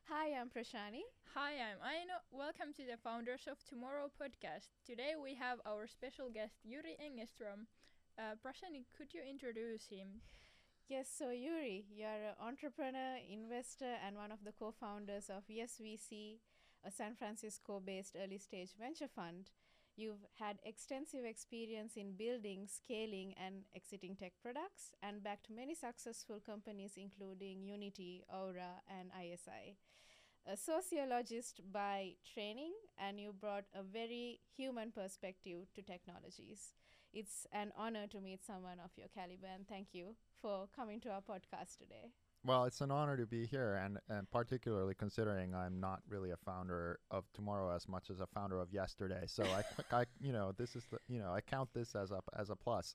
Hi, I'm Prashani. Hi, I'm Aino. Welcome to the Founders of Tomorrow podcast. Today we have our special guest Jyri Engeström. Prashani, could you introduce him? Yes, so Jyri, you're an entrepreneur, investor, and one of the co-founders of Yes VC, a San Francisco-based early-stage venture fund. You've had extensive experience in building, scaling, and exiting tech products, and backed many successful companies including Unity, Aura, and ISI. A sociologist by training, and you brought a very human perspective to technologies. It's an honor to meet someone of your caliber, and thank you for coming to our podcast today. Well, it's an honor to be here, and particularly considering I'm not really a founder of tomorrow as much as a founder of yesterday. So this is I count this as a plus.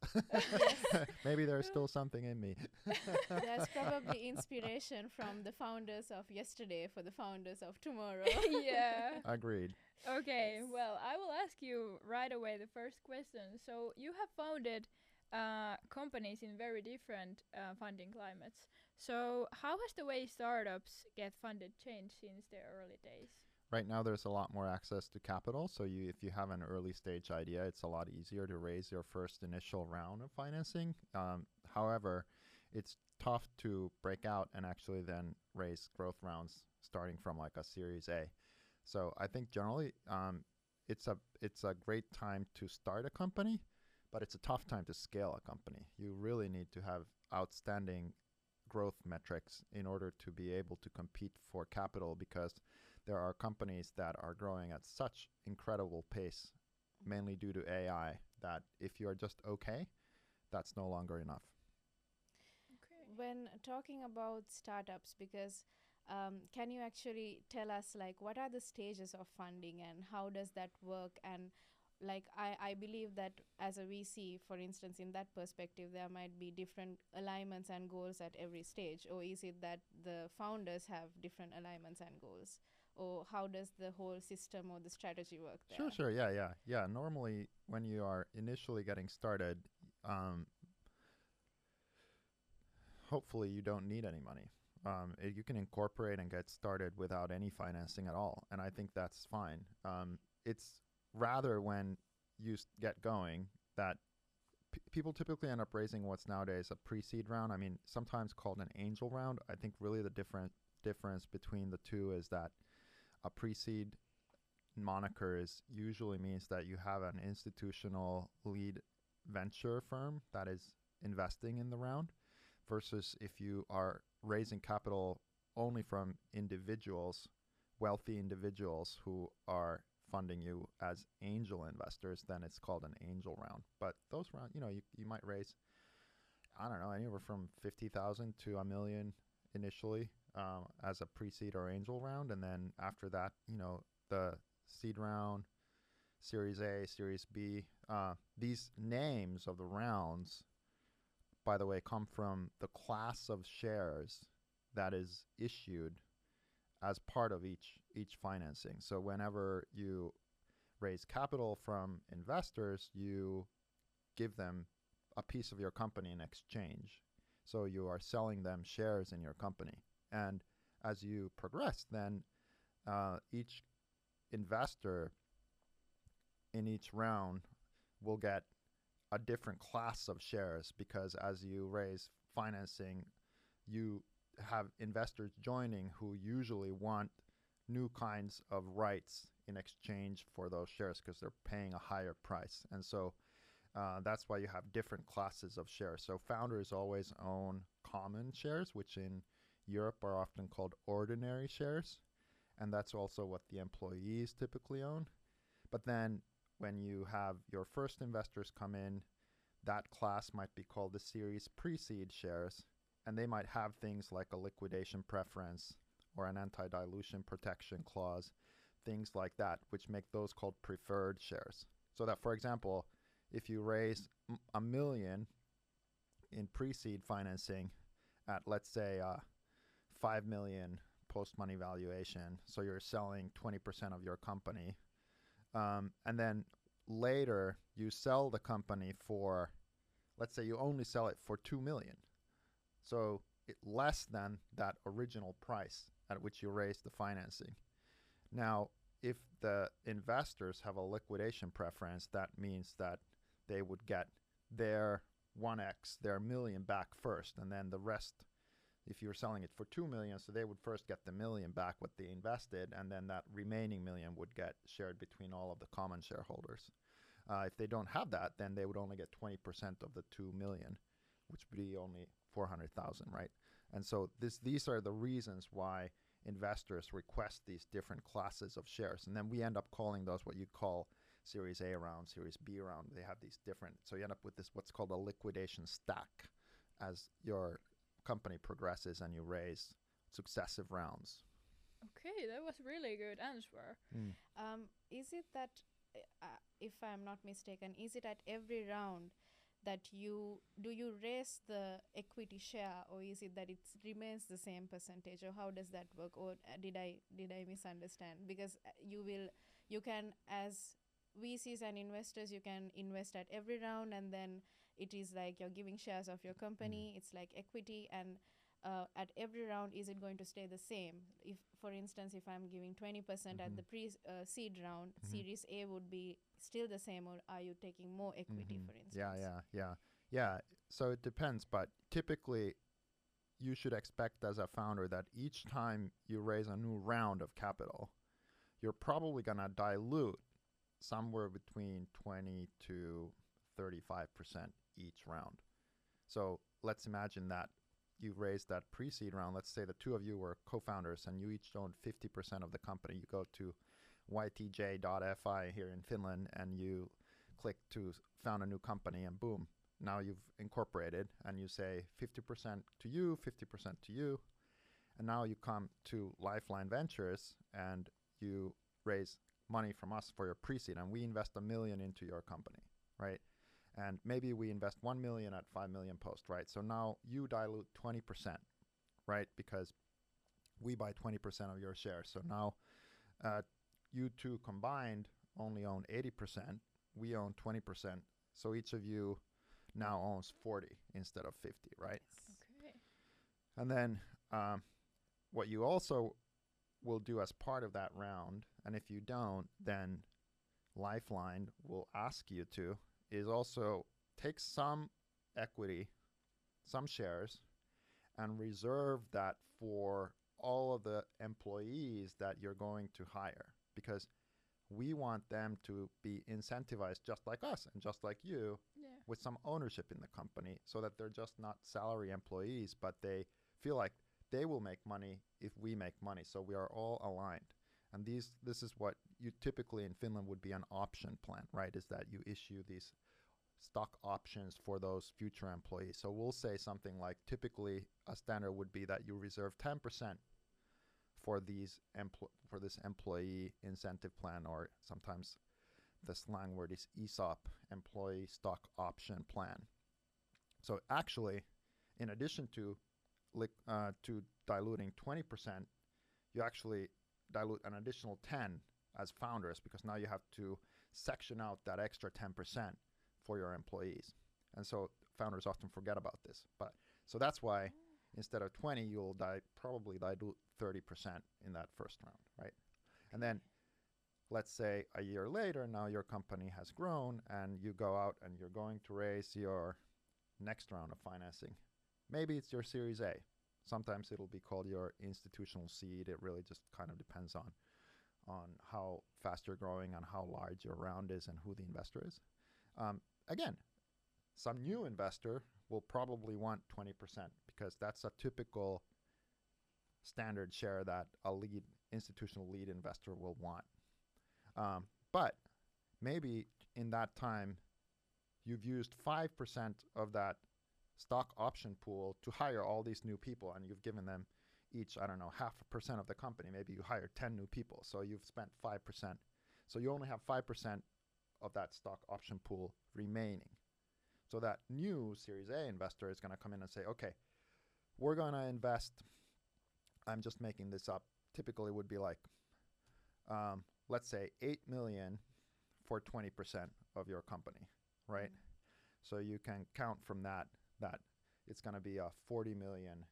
Maybe there's still something in me. There's probably inspiration from the founders of yesterday for the founders of tomorrow. Yeah. Agreed. Okay, well, I will ask you right away the first question. So you have founded companies in very different funding climates. So how has the way startups get funded changed since the early days? Right now, there's a lot more access to capital. So if you have an early stage idea, it's a lot easier to raise your first initial round of financing. However, it's tough to break out and actually then raise growth rounds starting from like a Series A. So I think generally it's a great time to start a company, but it's a tough time to scale a company. You really need to have outstanding growth metrics in order to be able to compete for capital, because there are companies that are growing at such incredible pace, mainly due to AI, that if you're just okay, that's no longer enough. Okay. When talking about startups, because can you actually tell us like what are the stages of funding and how does that work? And like I believe that as a VC, for instance, in that perspective, there might be different alignments and goals at every stage. Or is it that the founders have different alignments and goals? Or how does the whole system or the strategy work there? Sure. Yeah. Normally, when you are initially getting started, hopefully you don't need any money. You can incorporate and get started without any financing at all. And I think that's fine. It's rather when you get going that people typically end up raising what's nowadays a pre-seed round. I mean, sometimes called an angel round. I think really the difference between the two is that a pre-seed moniker usually means that you have an institutional lead venture firm that is investing in the round, versus if you are raising capital only from individuals, wealthy individuals who are funding you as angel investors, then it's called an angel round. But those rounds, you might raise, I don't know, anywhere from 50,000 to $1 million initially as a pre-seed or angel round. And then after that, the seed round, Series A, Series B, these names of the rounds, by the way, come from the class of shares that is issued as part of each financing. So whenever you raise capital from investors, you give them a piece of your company in exchange. So you are selling them shares in your company. And as you progress, then each investor in each round will get a different class of shares, because as you raise financing, you have investors joining who usually want new kinds of rights in exchange for those shares because they're paying a higher price. And so that's why you have different classes of shares. So founders always own common shares, which in Europe are often called ordinary shares. And that's also what the employees typically own. But then when you have your first investors come in, that class might be called the series pre-seed shares. And they might have things like a liquidation preference or an anti-dilution protection clause, things like that, which make those called preferred shares. So that, for example, if you raise $1 million in pre-seed financing at, let's say, 5 million post-money valuation. So you're selling 20% of your company. And then later you sell the company for, let's say you only sell it for 2 million. So less than that original price at which you raised the financing. Now, if the investors have a liquidation preference, that means that they would get their 1x, their million back first, and then the rest, if you're selling it for 2 million, so they would first get the million back what they invested, and then that remaining million would get shared between all of the common shareholders. If they don't have that, then they would only get 20% of the 2 million, which would be only 400,000, right? And so these are the reasons why investors request these different classes of shares. And then we end up calling those what you call Series A round, Series B round. They have these different, so you end up with this what's called a liquidation stack as your company progresses and you raise successive rounds. Okay, that was really good answer. Is it that, if I'm not mistaken, is it at every round that you raise the equity share, or is it that it remains the same percentage, or how does that work, or did I misunderstand? Because you can, as VCs and investors, you can invest at every round, and then it is like you're giving shares of your company. It's like equity, and at every round, is it going to stay the same? If, for instance, if I'm giving 20% at the seed round, Series A would be still the same, or are you taking more equity, for instance? Yeah. So it depends, but typically you should expect as a founder that each time you raise a new round of capital, you're probably going to dilute somewhere between 20 to 35% each round. So let's imagine that you raised that pre-seed round. Let's say the two of you were co-founders and you each owned 50% of the company. You go to ytj.fi here in Finland and you click to found a new company, and boom, now you've incorporated, and you say 50% to you, 50% to you. And now you come to Lifeline Ventures and you raise money from us for your pre-seed, and we invest $1 million into your company, right? And maybe we invest 1 million at 5 million post, right? So now you dilute 20%, right? Because we buy 20% of your shares. So now you two combined only own 80%. We own 20%. So each of you now owns 40 instead of 50, right? Okay. And then what you also will do as part of that round, and if you don't, then Lifeline will ask you to, is also take some equity, some shares, and reserve that for all of the employees that you're going to hire, because we want them to be incentivized just like us and just like you, with some ownership in the company, so that they're just not salary employees, but they feel like they will make money if we make money. So we are all aligned. And this is what you typically in Finland would be an option plan, right? Is that you issue these stock options for those future employees. So we'll say something like, typically a standard would be that you reserve 10% for this employee incentive plan, or sometimes the slang word is ESOP, employee stock option plan. So actually, in addition to diluting 20%, you actually dilute an additional 10 as founders, because now you have to section out that extra 10% for your employees. And so founders often forget about this. But so that's why instead of 20, you'll probably dilute 30% in that first round, right? And then let's say a year later, now your company has grown and you go out and you're going to raise your next round of financing. Maybe it's your Series A. Sometimes it'll be called your institutional seed. It really just kind of depends on how fast you're growing and how large your round is and who the investor is. Again, some new investor will probably want 20%, because that's a typical standard share that a institutional lead investor will want. But maybe in that time, you've used 5% of that stock option pool to hire all these new people, and you've given them each, 0.5% of the company. Maybe you hired 10 new people, so you've spent 5%. So you only have 5% of that stock option pool remaining. So that new Series A investor is going to come in and say, okay, we're going to invest I'm just making this up, typically would be like, let's say 8 million for 20% of your company, right? So you can count from that it's going to be a 40 million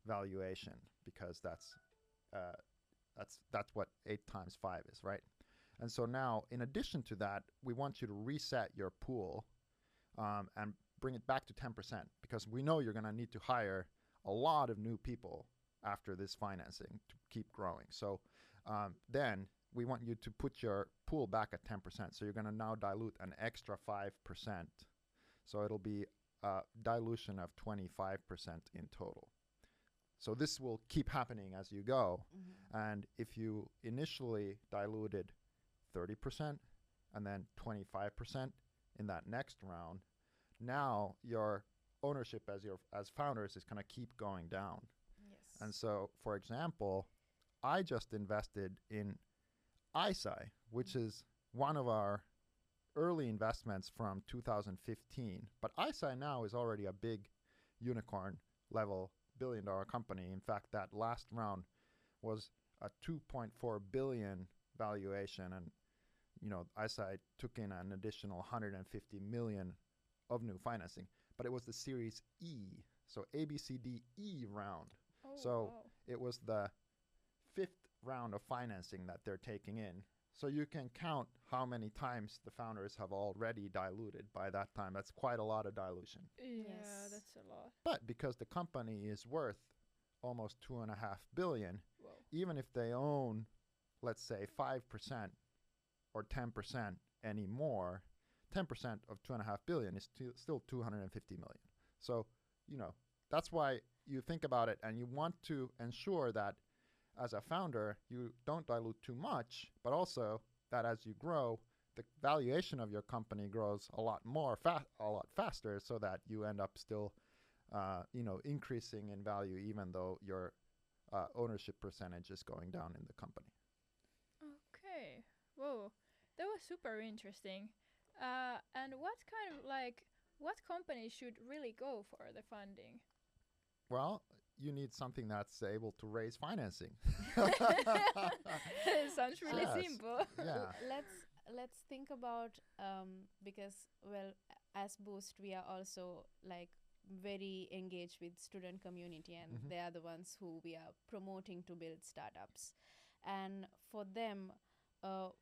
valuation, because that's what 8 times 5 is, right? And so now, in addition to that, we want you to reset your pool and bring it back to 10%, because we know you're going to need to hire a lot of new people after this financing to keep growing. So then we want you to put your pool back at 10%. So you're going to now dilute an extra 5%. So it'll be a dilution of 25% in total. So this will keep happening as you go. And if you initially diluted 30% and then 25% in that next round, now your ownership as founders is going to keep going down. Yes. And so, for example, I just invested in ISI, which is one of our early investments from 2015. But ISI now is already a big unicorn level billion-dollar company. In fact, that last round was a 2.4 billion valuation, and ISI took in an additional 150 million of new financing. But it was the Series E, so ABCDE round. Oh, So wow. it was the 5th round of financing that they're taking in. So you can count how many times the founders have already diluted by that time. That's quite a lot of dilution. Yeah, Yes. that's a lot. But because the company is worth almost 2.5 billion, Whoa. even if they own, let's say, 5% or 10% anymore, 10% of 2.5 billion is still 250 million. So, that's why you think about it, and you want to ensure that as a founder, you don't dilute too much, but also that as you grow, the valuation of your company grows a lot faster, so that you end up still, increasing in value, even though your ownership percentage is going down in the company. Okay. Whoa. That was super interesting. And what companies should really go for the funding? Well, you need something that's able to raise financing. Sounds really Yes. simple. Yeah. Let's think about because as Boost we are also like very engaged with student community, and Mhm. they are the ones who we are promoting to build startups. And for them,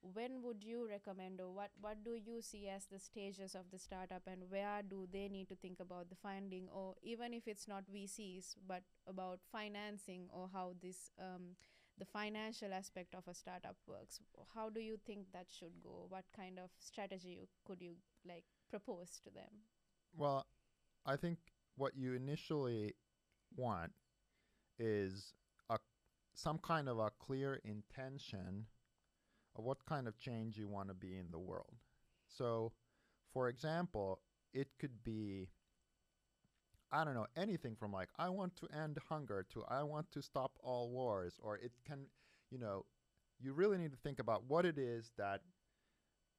when would you recommend, or what do you see as the stages of the startup, and where do they need to think about the funding, or even if it's not VCs, but about financing, or how this the financial aspect of a startup works? How do you think that should go? What kind of strategy could you like propose to them? Well, I think what you initially want is some kind of a clear intention of what kind of change you want to be in the world. So, for example, it could be, I don't know, anything from like, I want to end hunger to I want to stop all wars, or it can, you really need to think about what it is that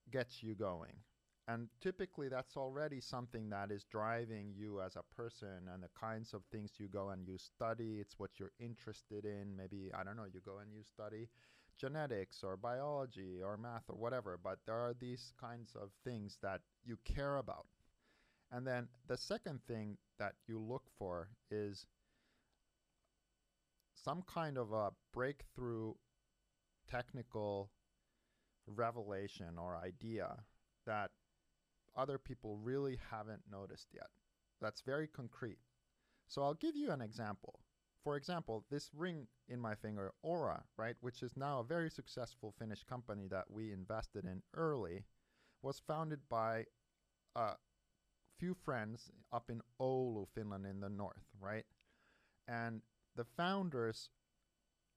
gets you going. And typically that's already something that is driving you as a person, and the kinds of things you go and you study. It's what you're interested in. Maybe, I don't know, you go and you study genetics or biology or math or whatever, but there are these kinds of things that you care about. And then the second thing that you look for is some kind of a breakthrough technical revelation or idea that other people really haven't noticed yet. That's very concrete. So I'll give you an example. For example, this ring in my finger, Aura, right, which is now a very successful Finnish company that we invested in early, was founded by a few friends up in Oulu, Finland in the north, right? And the founders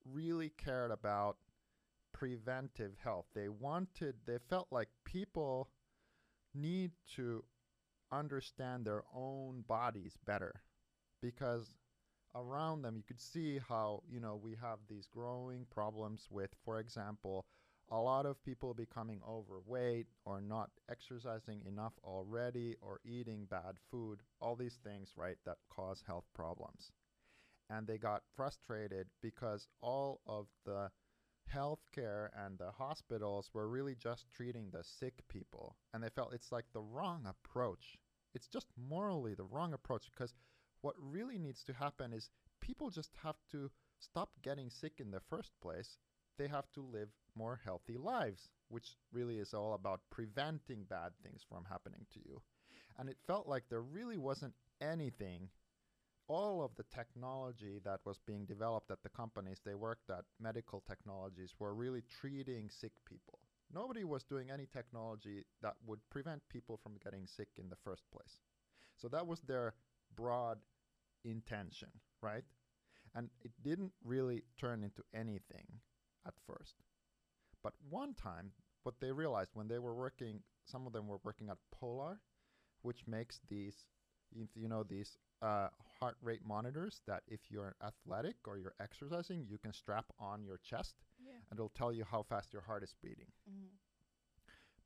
really cared about preventive health. They felt like people need to understand their own bodies better, because around them you could see how we have these growing problems with, for example, a lot of people becoming overweight or not exercising enough already or eating bad food, all these things, right, that cause health problems. and they got frustrated because all of the healthcare and the hospitals were really just treating the sick people, and they felt it's like the wrong approach. It's just morally the wrong approach, because what really needs to happen is people just have to stop getting sick in the first place. They have to live more healthy lives, which really is all about preventing bad things from happening to you. And it felt like there really wasn't anything. All of the technology that was being developed at the companies they worked at, medical technologies, were really treating sick people. Nobody was doing any technology that would prevent people from getting sick in the first place. So that was their broad intention, right? And it didn't really turn into anything at first. But one time, what they realized when they were working, some of them were working at Polar, which makes these, these heart rate monitors that if you're athletic or you're exercising, you can strap on your chest, and it'll tell you how fast your heart is beating.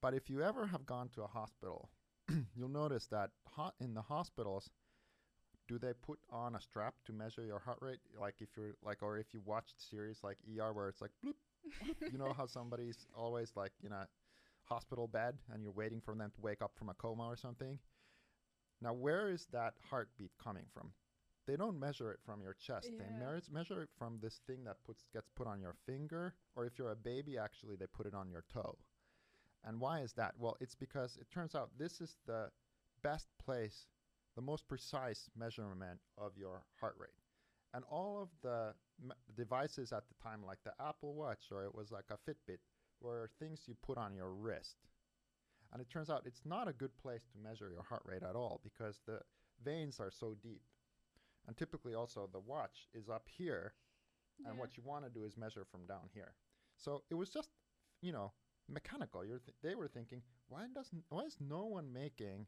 But if you ever have gone to a hospital, you'll notice that in the hospitals, do they put on a strap to measure your heart rate? Like if you're like, or if you watched series like ER where it's like bloop, bloop, you know how somebody's always like in a hospital bed and you're waiting for them to wake up from a coma or something. Now, where is that heartbeat coming from? They don't measure it from your chest. Yeah. They measure it from this thing that gets put on your finger, or if you're a baby, actually, they put it on your toe. And why is that? Well, it's because it turns out this is the best place, the most precise measurement of your heart rate. And all of the devices at the time, like the Apple Watch, or it was like a Fitbit, were things you put on your wrist. And it turns out it's not a good place to measure your heart rate at all, because the veins are so deep. And typically also the watch is up here, and what you want to do is measure from down here. So it was just, mechanical. They were thinking, why is no one making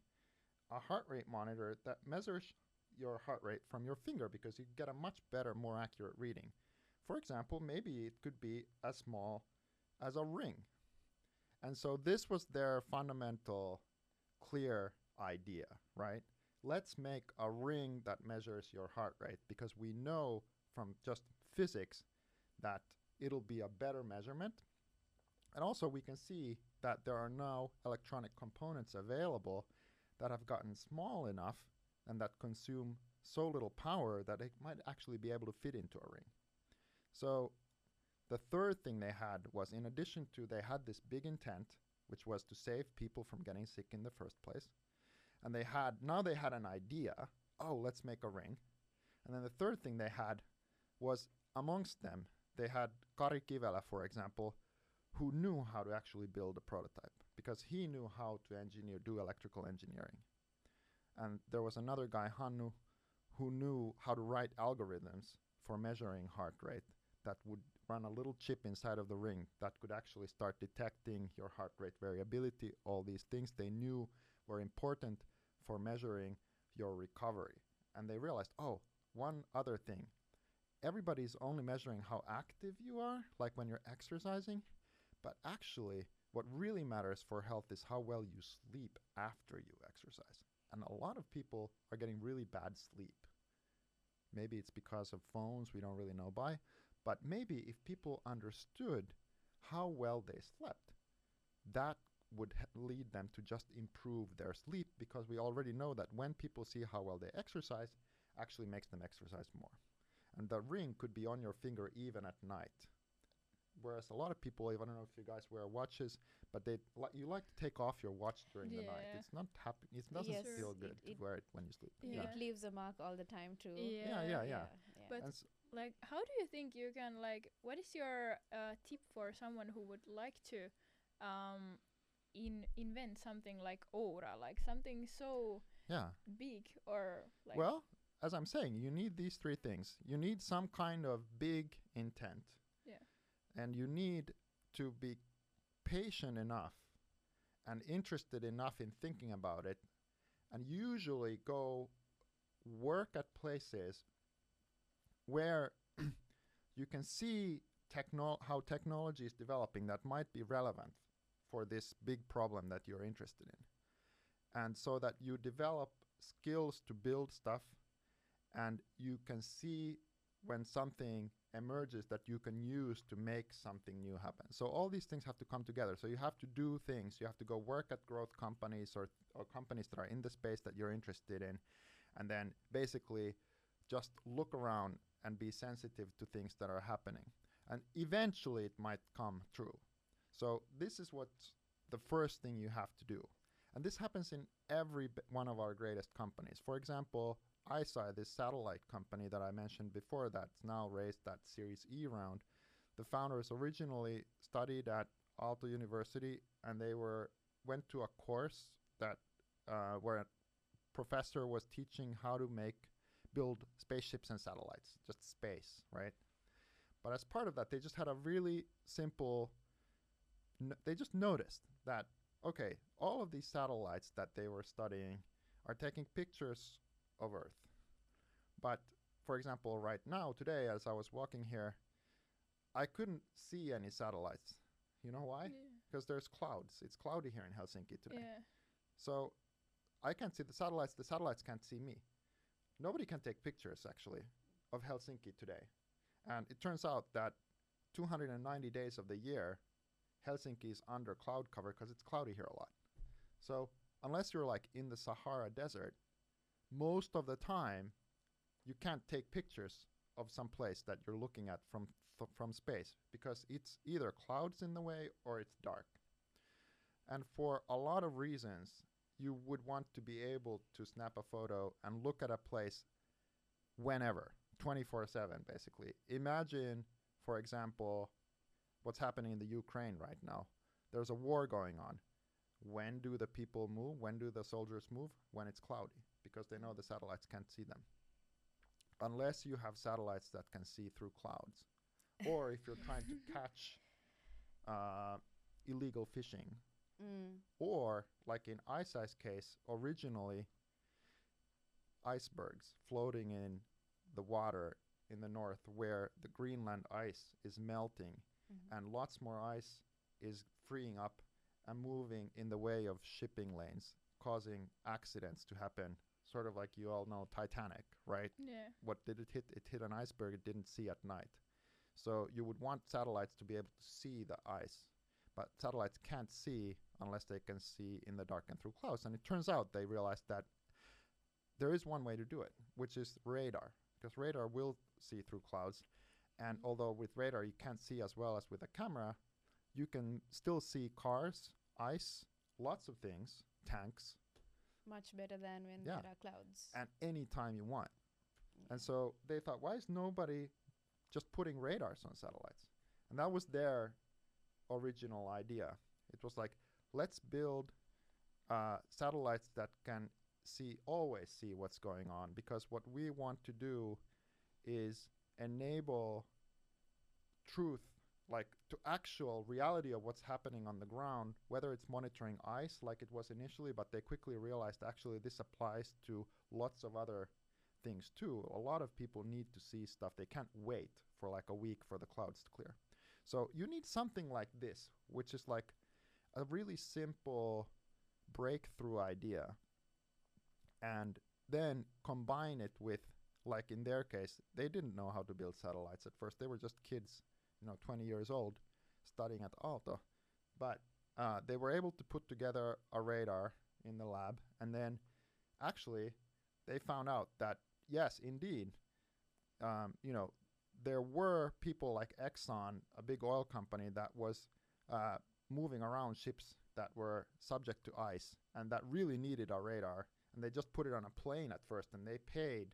a heart rate monitor that measures your heart rate from your finger, because you get a much better, more accurate reading. For example, maybe it could be as small as a ring. And so this was their fundamental, clear idea, right? Let's make a ring that measures your heart rate, because we know from just physics that it'll be a better measurement. And also we can see that there are now electronic components available that have gotten small enough and that consume so little power that it might actually be able to fit into a ring. So the third thing they had was, in addition to, they had this big intent, which was to save people from getting sick in the first place. And they had an idea, let's make a ring. And then the third thing they had was, amongst them, they had Kari Kivelä, for example, who knew how to actually build a prototype, because he knew how to do electrical engineering. And there was another guy, Hannu, who knew how to write algorithms for measuring heart rate that would run a little chip inside of the ring that could actually start detecting your heart rate variability, all these things they knew were important for measuring your recovery. And they realized, one other thing. Everybody's only measuring how active you are, like when you're exercising, but actually what really matters for health is how well you sleep after you exercise. And a lot of people are getting really bad sleep. Maybe it's because of phones we don't really know by, but maybe if people understood how well they slept, that would lead them to just improve their sleep, because we already know that when people see how well they exercise, actually makes them exercise more. And the ring could be on your finger even at night. Whereas a lot of people, I don't know if you guys wear watches, but you like to take off your watch during the night. It's not happy. It doesn't feel good to wear it when you sleep. It leaves a mark all the time too. Yeah. But how do you think you can, what is your tip for someone who would like to invent something like Aura, like something so big, or like... Well, as I'm saying, you need these three things. You need some kind of big intent. And you need to be patient enough and interested enough in thinking about it, and usually go work at places where you can see how technology is developing that might be relevant for this big problem that you're interested in. And so that you develop skills to build stuff, and you can see when something emerges that you can use to make something new happen. So all these things have to come together. So you have to do things. You have to go work at growth companies or companies that are in the space that you're interested in, and then basically just look around and be sensitive to things that are happening. And eventually it might come true. So this is what the first thing you have to do. And this happens in every one of our greatest companies. For example, ISI, this satellite company that I mentioned before that's now raised that Series E round, the founders originally studied at Aalto University, and they went to a course that where a professor was teaching how to build spaceships and satellites, just space, right? But as part of that, they just had a really simple, they just noticed that, okay, all of these satellites that they were studying are taking pictures of Earth. But for example, right now, today, as I was walking here, I couldn't see any satellites. You know why? Because there's clouds. It's cloudy here in Helsinki today. Yeah. So I can't see the satellites can't see me. Nobody can take pictures, actually, of Helsinki today. And it turns out that 290 days of the year, Helsinki is under cloud cover because it's cloudy here a lot. So unless you're like in the Sahara Desert, most of the time, you can't take pictures of some place that you're looking at from space because it's either clouds in the way or it's dark. And for a lot of reasons, you would want to be able to snap a photo and look at a place whenever, 24/7 basically. Imagine, for example, what's happening in the Ukraine right now. There's a war going on. When do the people move? When do the soldiers move? When it's cloudy, because they know the satellites can't see them. Unless you have satellites that can see through clouds. Or if you're trying to catch illegal fishing. Or, like in ISI's case, originally icebergs floating in the water in the north where the Greenland ice is melting and lots more ice is freeing up and moving in the way of shipping lanes, causing accidents to happen. Sort of like you all know Titanic, right? Yeah. What did it hit? It hit an iceberg it didn't see at night. So you would want satellites to be able to see the ice. But satellites can't see unless they can see in the dark and through clouds. And it turns out they realized that there is one way to do it, which is radar. Because radar will see through clouds. And although with radar you can't see as well as with a camera, you can still see cars, ice, lots of things, tanks. Much better than when there are clouds. And any time you want. And so they thought, why is nobody just putting radars on satellites? And that was their original idea. It was like, let's build satellites that can always see what's going on, because what we want to do is enable truth, like to actual reality of what's happening on the ground, whether it's monitoring ice like it was initially, but they quickly realized actually this applies to lots of other things too. A lot of people need to see stuff. They can't wait for like a week for the clouds to clear. So you need something like this, which is like a really simple breakthrough idea, and then combine it with, like in their case, they didn't know how to build satellites at first. They were just kids, 20 years old, studying at Aalto. But they were able to put together a radar in the lab, and then actually they found out that, yes, indeed, there were people like Exxon, a big oil company that was moving around ships that were subject to ice and that really needed our radar. And they just put it on a plane at first, and they paid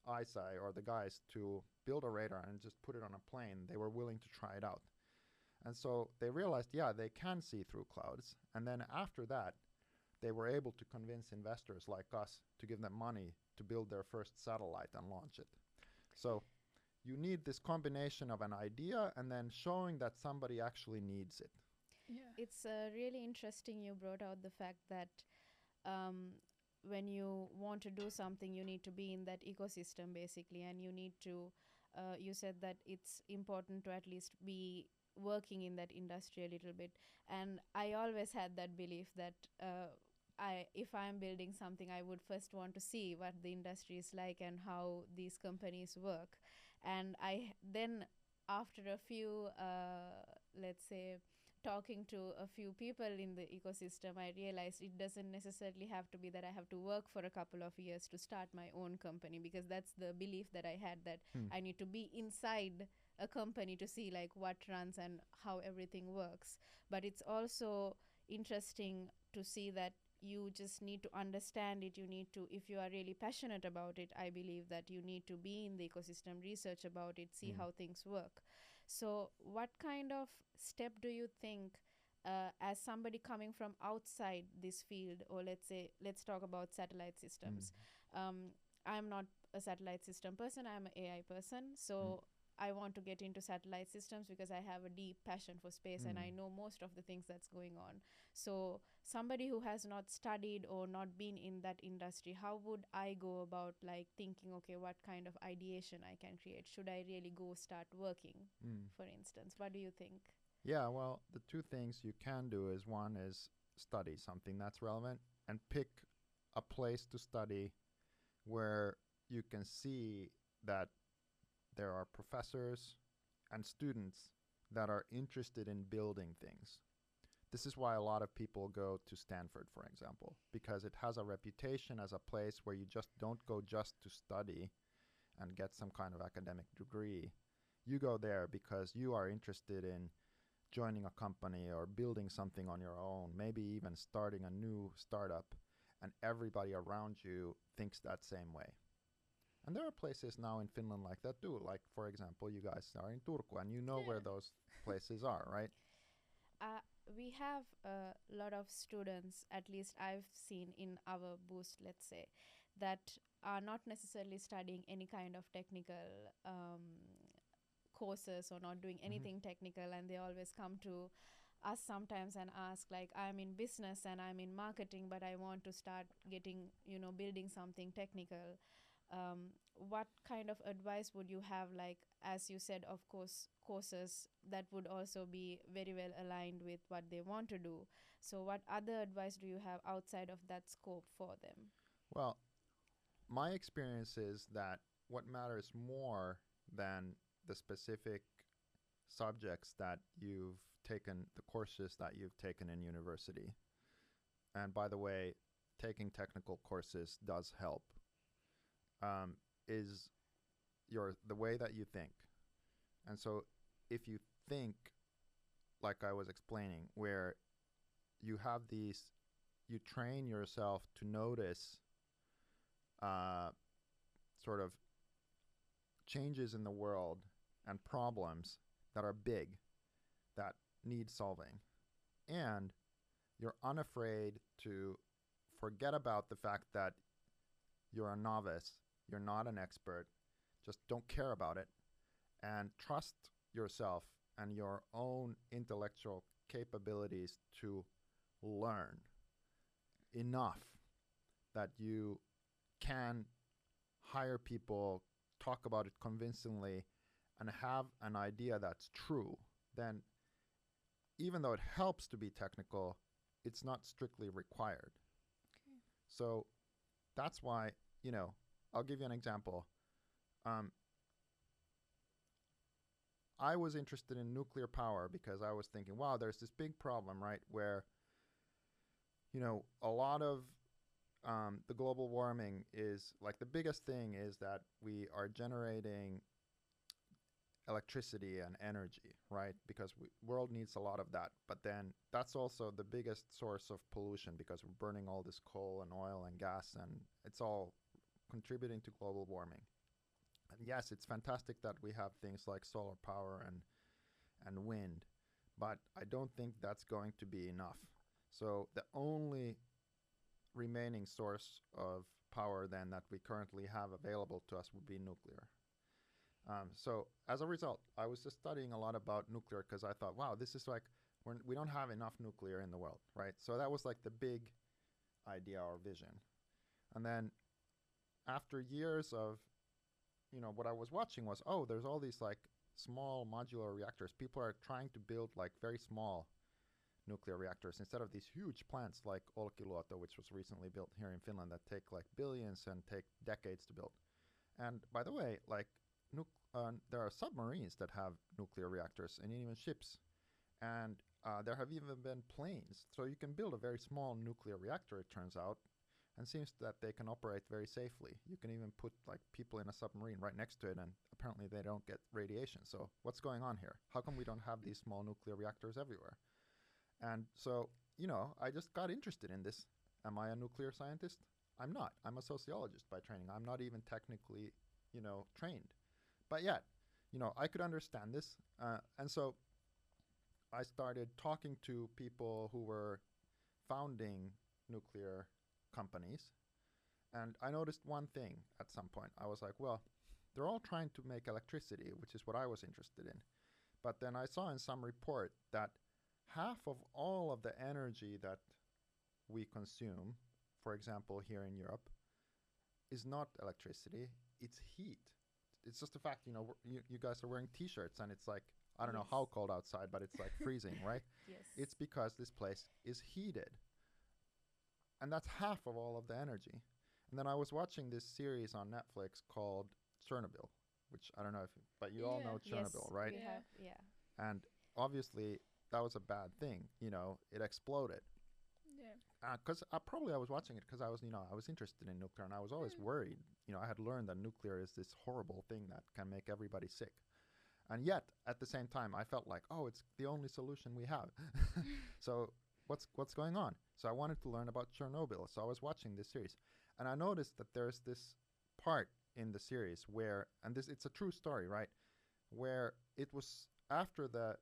ISI or the guys to build a radar and just put it on a plane. They were willing to try it out. And so they realized, they can see through clouds. And then after that, they were able to convince investors like us to give them money to build their first satellite and launch it. So you need this combination of an idea and then showing that somebody actually needs it. Yeah. It's really interesting you brought out the fact that when you want to do something, you need to be in that ecosystem basically, and you need to, you said that it's important to at least be working in that industry a little bit. And I always had that belief that if I'm building something, I would first want to see what the industry is like and how these companies work. And then after a few, let's say, talking to a few people in the ecosystem, I realized it doesn't necessarily have to be that I have to work for a couple of years to start my own company, because that's the belief that I had, that I need to be inside a company to see like what runs and how everything works. But it's also interesting to see that you just need to understand it. You need to, if you are really passionate about it, I believe that you need to be in the ecosystem, research about it, see how things work. So what kind of step do you think, as somebody coming from outside this field, or let's say, let's talk about satellite systems. I'm not a satellite system person, I'm an AI person. So I want to get into satellite systems because I have a deep passion for space and I know most of the things that's going on. So somebody who has not studied or not been in that industry, how would I go about like thinking, okay, what kind of ideation I can create? Should I really go start working, for instance? What do you think? Yeah, well, the two things you can do is, one is study something that's relevant and pick a place to study where you can see that there are professors and students that are interested in building things. This is why a lot of people go to Stanford, for example, because it has a reputation as a place where you just don't go just to study and get some kind of academic degree. You go there because you are interested in joining a company or building something on your own, maybe even starting a new startup, and everybody around you thinks that same way. And there are places now in Finland like that too. Like, for example, you guys are in Turku, and you know where those places are, right? We have a lot of students, at least I've seen in our boost, let's say, that are not necessarily studying any kind of technical courses or not doing anything technical, and they always come to us sometimes and ask like, I'm in business and I'm in marketing, but I want to start getting, building something technical. What kind of advice would you have, like, as you said, of course, courses that would also be very well aligned with what they want to do? So what other advice do you have outside of that scope for them? Well, my experience is that what matters more than the specific subjects that you've taken, the courses that you've taken in university, and by the way, taking technical courses does help, is the way that you think. And so if you think, like I was explaining, where you have these, you train yourself to notice sort of changes in the world and problems that are big, that need solving. And you're unafraid to forget about the fact that you're a novice, you're not an expert, just don't care about it, and trust yourself and your own intellectual capabilities to learn enough that you can hire people, talk about it convincingly, and have an idea that's true. Then even though it helps to be technical, it's not strictly required. Okay. So that's why, I'll give you an example. I was interested in nuclear power because I was thinking, wow, there's this big problem, right, where, a lot of the global warming is, like, the biggest thing is that we are generating electricity and energy, right? Because world needs a lot of that. But then that's also the biggest source of pollution because we're burning all this coal and oil and gas, and it's all contributing to global warming. And yes, it's fantastic that we have things like solar power and wind, but I don't think that's going to be enough. So the only remaining source of power then that we currently have available to us would be nuclear. So as a result, I was just studying a lot about nuclear because I thought, wow, this is like, we don't have enough nuclear in the world, right? So that was like the big idea or vision. And then after years of, what I was watching was, oh, there's all these like small modular reactors. People are trying to build like very small nuclear reactors instead of these huge plants like Olkiluoto, which was recently built here in Finland, that take like billions and take decades to build. And by the way, like there are submarines that have nuclear reactors, and even ships, and there have even been planes. So you can build a very small nuclear reactor, it turns out, and seems that they can operate very safely. You can even put like people in a submarine right next to it, and apparently they don't get radiation. So what's going on here? How come we don't have these small nuclear reactors everywhere? And so, I just got interested in this. Am I a nuclear scientist? I'm not. I'm a sociologist by training. I'm not even technically, trained. But yet, I could understand this. And so I started talking to people who were founding nuclear companies. And I noticed one thing at some point. I was like, well, they're all trying to make electricity, which is what I was interested in. But then I saw in some report that half of all of the energy that we consume, for example, here in Europe, is not electricity, it's heat. It's just a fact, you guys are wearing t-shirts and it's like, I don't know how cold outside, but it's like freezing, right? Yes. It's because this place is heated. And that's half of all of the energy. And then I was watching this series on Netflix called Chernobyl, which I don't know but you all know Chernobyl, yes, right? We have, yeah. And obviously that was a bad thing, it exploded. Yeah. Because I was watching it because I was interested in nuclear, and I was always worried. I had learned that nuclear is this horrible thing that can make everybody sick. And yet, at the same time, I felt like, oh, it's the only solution we have. So what's going on? So I wanted to learn about Chernobyl. So I was watching this series, and I noticed that there's this part in the series where, and it's a true story, right? Where it was after the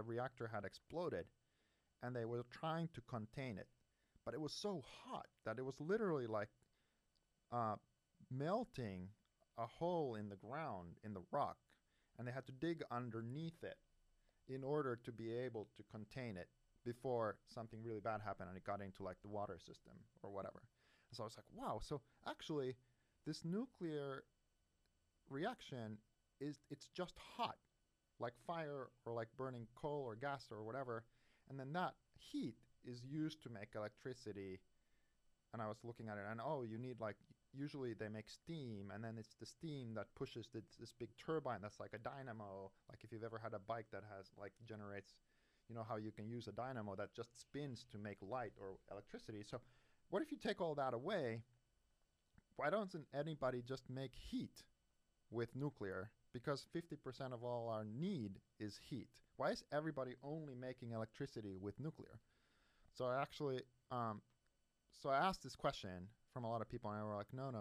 reactor had exploded, and they were trying to contain it. But it was so hot that it was literally like melting a hole in the ground, in the rock, and they had to dig underneath it in order to be able to contain it before something really bad happened and it got into like the water system or whatever. And so I was like, wow, so actually this nuclear reaction it's just hot, like fire or like burning coal or gas or whatever. And then that heat is used to make electricity. And I was looking at it, and you need usually they make steam, and then it's the steam that pushes this big turbine that's like a dynamo. Like if you've ever had a bike that has generates, how you can use a dynamo that just spins to make light or electricity. So what if you take all that away? Why doesn't anybody just make heat with nuclear? Because 50% of all our need is heat. Why is everybody only making electricity with nuclear? So I actually, so I asked this question from a lot of people, and they were like, no.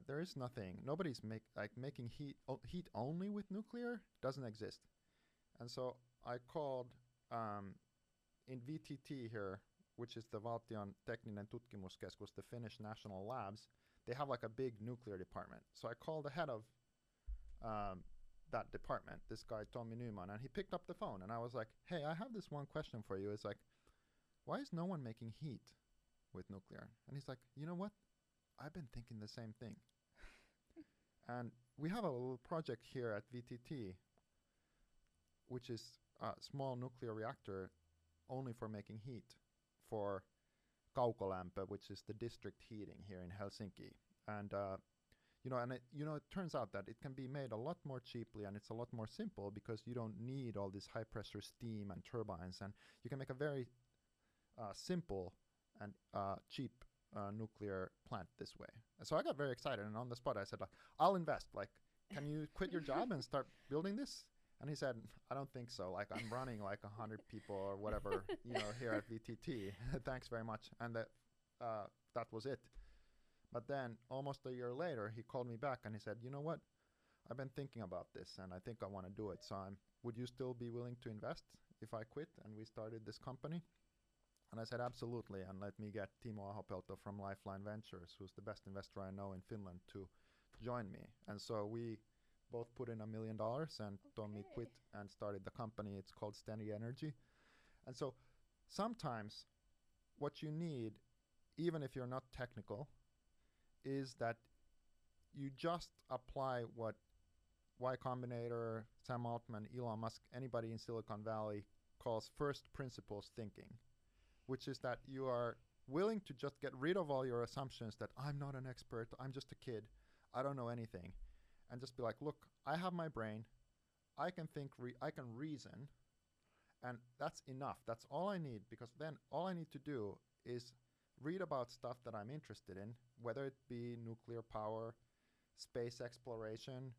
There is nothing. Nobody's making heat only with nuclear. Doesn't exist. And so I called in VTT here, which is the Valtion tekninen tutkimuskeskus, the Finnish national labs. They have like a big nuclear department. So I called the head of that department, this guy Tommy Newman, and he picked up the phone, and I was like, hey, I have this one question for you. It's like, why is no one making heat with nuclear? And he's like, you know what? I've been thinking the same thing. And we have a little project here at VTT, which is a small nuclear reactor only for making heat for Kaukolämpö, which is the district heating here in Helsinki. And it turns out that it can be made a lot more cheaply, and it's a lot more simple because you don't need all this high pressure steam and turbines, and you can make a very simple and cheap nuclear plant this way. And so I got very excited, and on the spot I said, I'll invest. Can you quit your job and start building this? And he said, I don't think so. I'm running 100 people or whatever, here at VTT. Thanks very much. And that was it. But then almost a year later, he called me back and he said, you know what? I've been thinking about this and I think I want to do it. So would you still be willing to invest if I quit and we started this company? And I said, absolutely. And let me get Timo Ahopelto from Lifeline Ventures, who's the best investor I know in Finland, to join me. And so we both put in $1 million, and Tommy quit and started the company. It's called Steady Energy. And so sometimes what you need, even if you're not technical, is that you just apply what Y Combinator, Sam Altman, Elon Musk, anybody in Silicon Valley calls first principles thinking, which is that you are willing to just get rid of all your assumptions that I'm not an expert, I'm just a kid, I don't know anything, and just be like, look, I have my brain, I can think, I can reason, and that's enough. That's all I need, because then all I need to do is read about stuff that I'm interested in, whether it be nuclear power, space exploration,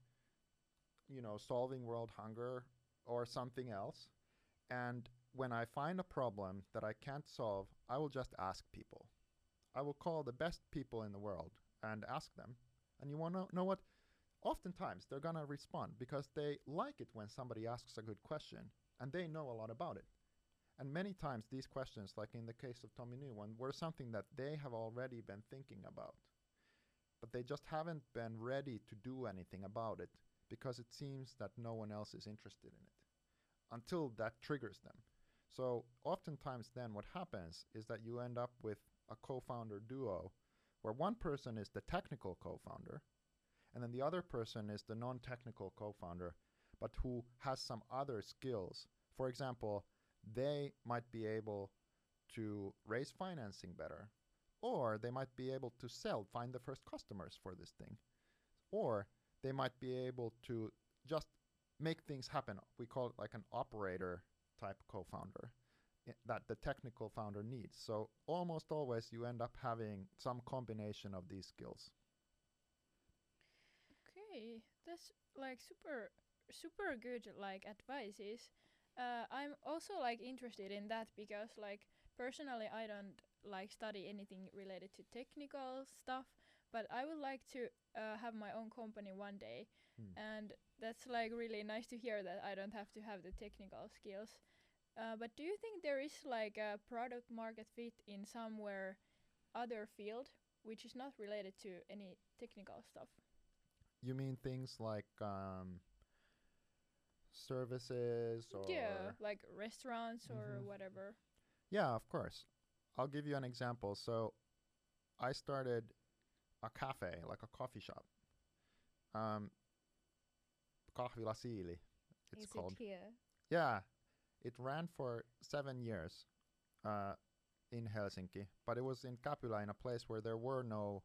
solving world hunger, or something else. And when I find a problem that I can't solve, I will just ask people. I will call the best people in the world and ask them. And you want to know what? Oftentimes they're going to respond because they like it when somebody asks a good question and they know a lot about it. And many times these questions, like in the case of Tommy Nguyen, were something that they have already been thinking about. But they just haven't been ready to do anything about it because it seems that no one else is interested in it until that triggers them. So oftentimes then what happens is that you end up with a co-founder duo where one person is the technical co-founder and then the other person is the non-technical co-founder, but who has some other skills. For example, they might be able to raise financing better, or they might be able to find the first customers for this thing, or they might be able to just make things happen. We call it like an operator type co-founder that the technical founder needs. So almost always you end up having some combination of these skills. Okay, that's like super good like advices. I'm also like interested in that because like personally I don't like study anything related to technical stuff, but I would like to have my own company one day, and that's like really nice to hear that I don't have to have the technical skills. But do you think there is like a product market fit in somewhere other field which is not related to any technical stuff? You mean things like services or... Yeah, like restaurants or whatever. Yeah, of course. I'll give you an example. So I started a cafe, like a coffee shop. Kahvila Siili, it's called. Is it here? Yeah, it ran for 7 years in Helsinki, but it was in Capula, in a place where there were no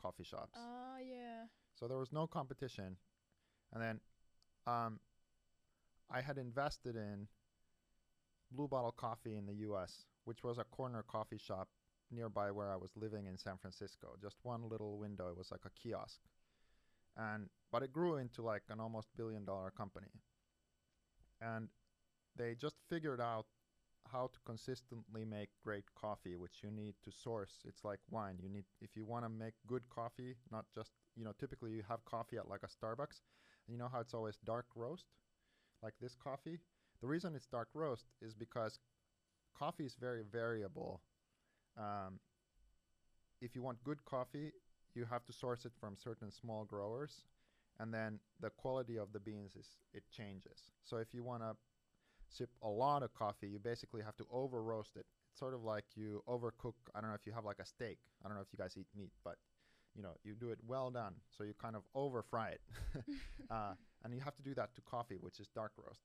coffee shops. Yeah. So there was no competition. And then I had invested in Blue Bottle Coffee in the US, which was a corner coffee shop nearby where I was living in San Francisco. Just one little window. It was like a kiosk. But it grew into like an almost $1 billion company. And they just figured out how to consistently make great coffee, which you need to source. It's like wine. If you want to make good coffee, not just, typically you have coffee at like a Starbucks, and you know how it's always dark roast, like this coffee? The reason it's dark roast is because coffee is very variable. If you want good coffee, you have to source it from certain small growers, and then the quality of the beans it changes. So if you want to sip a lot of coffee, you basically have to over roast it. It's sort of like you overcook. I don't know if you have like a steak. I don't know if you guys eat meat, but you do it well done. So you kind of over fry it. And you have to do that to coffee, which is dark roast,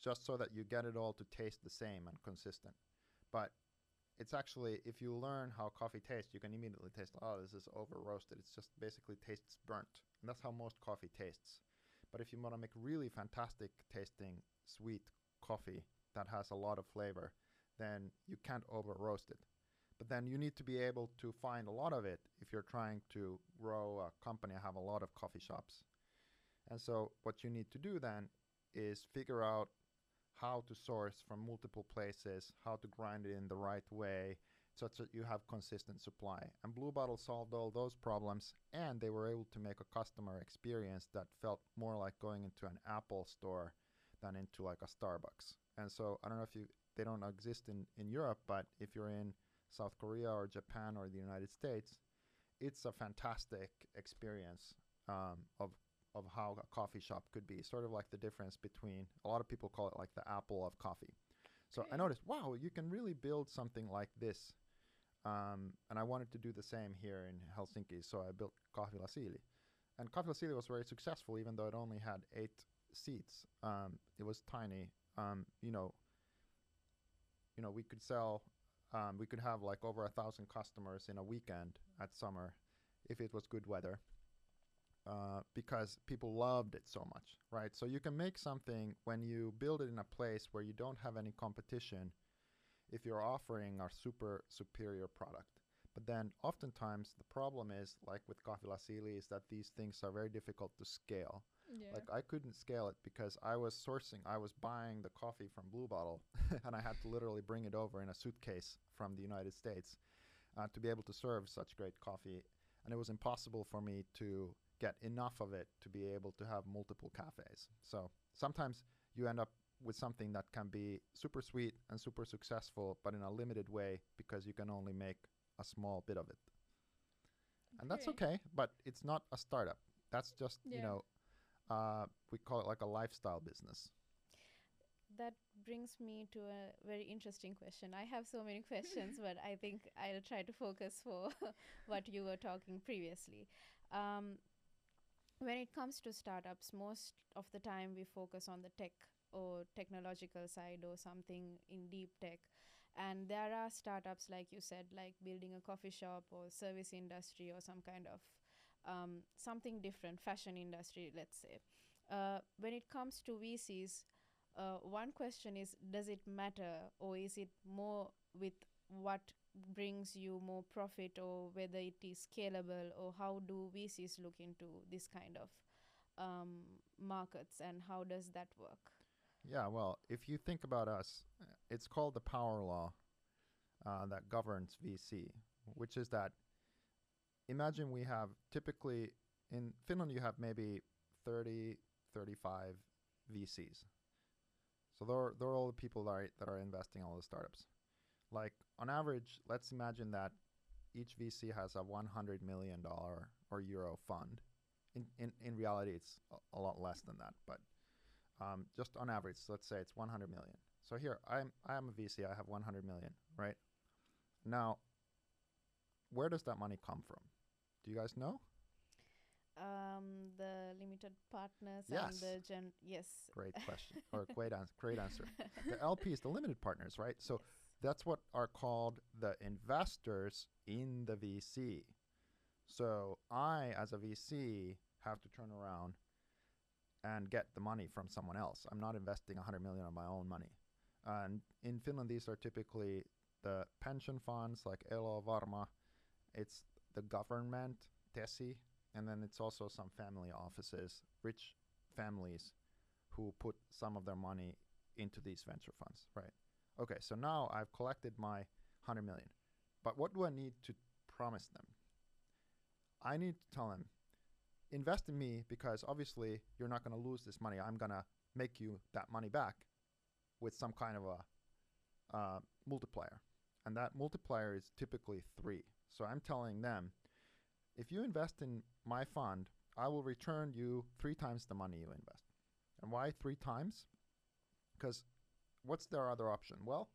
just so that you get it all to taste the same and consistent. But it's actually, if you learn how coffee tastes, you can immediately taste, oh, this is over roasted. It's just basically tastes burnt. And that's how most coffee tastes. But if you want to make really fantastic tasting sweet coffee that has a lot of flavor, then you can't over roast it. But then you need to be able to find a lot of it if you're trying to grow a company, have a lot of coffee shops. And so what you need to do then is figure out how to source from multiple places, how to grind it in the right way, such that you have consistent supply. And Blue Bottle solved all those problems, and they were able to make a customer experience that felt more like going into an Apple store than into like a Starbucks. And so I don't know if they don't exist in Europe, but if you're in South Korea or Japan or the United States, it's a fantastic experience of how a coffee shop could be. Sort of like the difference between, a lot of people call it like the Apple of coffee. So I noticed, wow, you can really build something like this. And I wanted to do the same here in Helsinki, so I built Kahvila Siili. And Kahvila Siili was very successful, even though it only had 8 seats. It was tiny. We could sell, we could have like over 1,000 customers in a weekend at summer if it was good weather. because people loved it so much, right? So you can make something when you build it in a place where you don't have any competition if you're offering a super superior product. But then oftentimes the problem is, like with Coffee Lasili, is that these things are very difficult to scale. Yeah. Like I couldn't scale it because I was buying the coffee from Blue Bottle and I had to literally bring it over in a suitcase from the United States to be able to serve such great coffee. And it was impossible for me to get enough of it to be able to have multiple cafes. So sometimes you end up with something that can be super sweet and super successful, but in a limited way because you can only make a small bit of it. And that's okay, but it's not a startup. That's just, we call it like a lifestyle business. That brings me to a very interesting question. I have so many questions, but I think I'll try to focus for what you were talking previously. When it comes to startups, most of the time we focus on the tech or technological side or something in deep tech. And there are startups, like you said, like building a coffee shop or service industry or some kind of something different, fashion industry, let's say. When it comes to VCs, one question is, does it matter, or is it more with what brings you more profit, or whether it is scalable, or how do VCs look into this kind of markets, and how does that work? Yeah, well, if you think about us, it's called the power law that governs VC, which is that imagine we have typically in Finland, you have maybe 30, 35 VCs. So they're all the people that are investing in all the startups. Like on average, let's imagine that each VC has a $100 million or euro fund. In reality, it's a lot less than that, but just on average, let's say it's 100 million. So here, I am a VC, I have 100 million, right? Now, where does that money come from? Do you guys know? The limited partners Yes. and the yes. Great question, or great answer. The LPs, the limited partners, right? So that's what are called the investors in the VC. So I, as a VC, have to turn around and get the money from someone else. I'm not investing 100 million of my own money. And in Finland, these are typically the pension funds like Elo, Varma. It's the government, TESI, and then it's also some family offices, rich families who put some of their money into these venture funds, right? Okay, so now I've collected my 100 million. But what do I need to promise them? I need to tell them, invest in me because obviously you're not going to lose this money. I'm going to make you that money back with some kind of a multiplier. And that multiplier is typically 3. So I'm telling them, if you invest in my fund, I will return you 3 times the money you invest. And why 3 times? Because what's their other option? Well,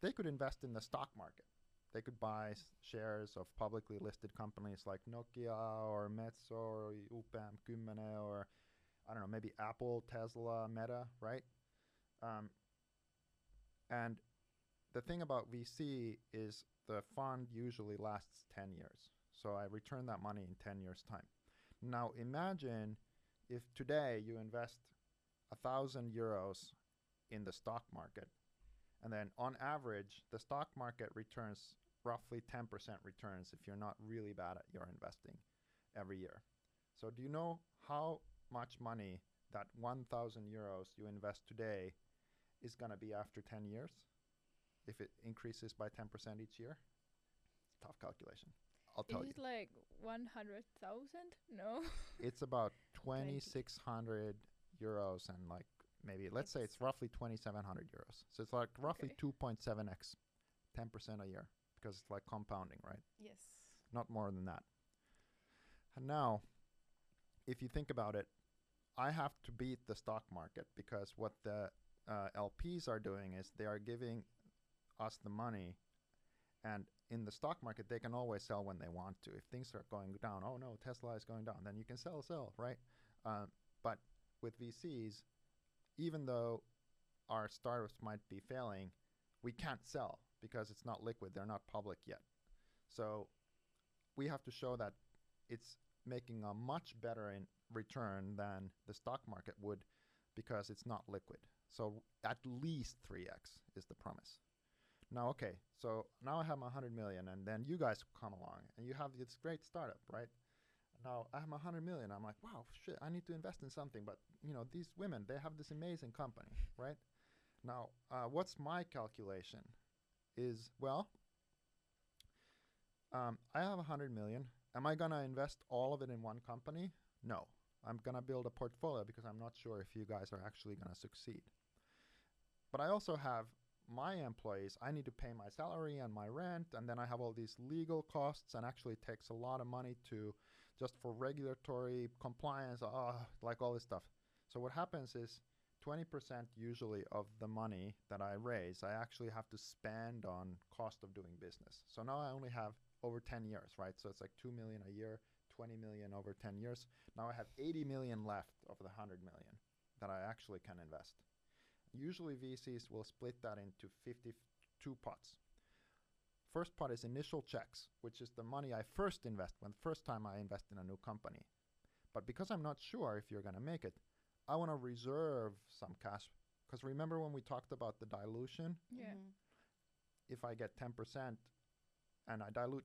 they could invest in the stock market. They could buy shares of publicly listed companies like Nokia or Metso or UPM, Kymmene, or I don't know, maybe Apple, Tesla, Meta, right? And the thing about VC is the fund usually lasts 10 years. So I return that money in 10 years' time. Now imagine if today you invest 1,000 euros in the stock market, and then on average, the stock market returns roughly 10% returns if you're not really bad at your investing every year. So do you know how much money that 1,000 euros you invest today is going to be after 10 years if it increases by 10% each year? Tough calculation. I'll tell you. Is it like 100,000? No. It's about 2,600 euros and like maybe, let's say it's roughly 2,700 euros. So it's like roughly 2.7x, 10% a year, because it's like compounding, right? Yes. Not more than that. And now, if you think about it, I have to beat the stock market because what the LPs are doing is they are giving us the money, and in the stock market, they can always sell when they want to. If things are going down, oh no, Tesla is going down, then you can sell, right? But with VCs, even though our startups might be failing, we can't sell because it's not liquid. They're not public yet. So we have to show that it's making a much better return than the stock market would because it's not liquid. So at least 3x is the promise. Now, okay, so now I have my 100 million, and then you guys come along and you have this great startup, right? Now I have my 100 million. I'm like, wow, shit, I need to invest in something. But these women, they have this amazing company, right? Now, what's my calculation? Is I have 100 million. Am I gonna invest all of it in one company? No. I'm gonna build a portfolio because I'm not sure if you guys are actually gonna succeed. But I also have my employees. I need to pay my salary and my rent, and then I have all these legal costs, and actually it takes a lot of money to just for regulatory compliance, like all this stuff. So what happens is 20% usually of the money that I raise, I actually have to spend on cost of doing business. So now I only have over 10 years, right? So it's like 2 million a year, 20 million over 10 years. Now I have 80 million left of the 100 million that I actually can invest. Usually VCs will split that into 52 pots. First pot is initial checks, which is the money I first invest when the first time I invest in a new company. But because I'm not sure if you're going to make it, I want to reserve some cash. Because remember when we talked about the dilution? Yeah. If I get 10% and I dilute,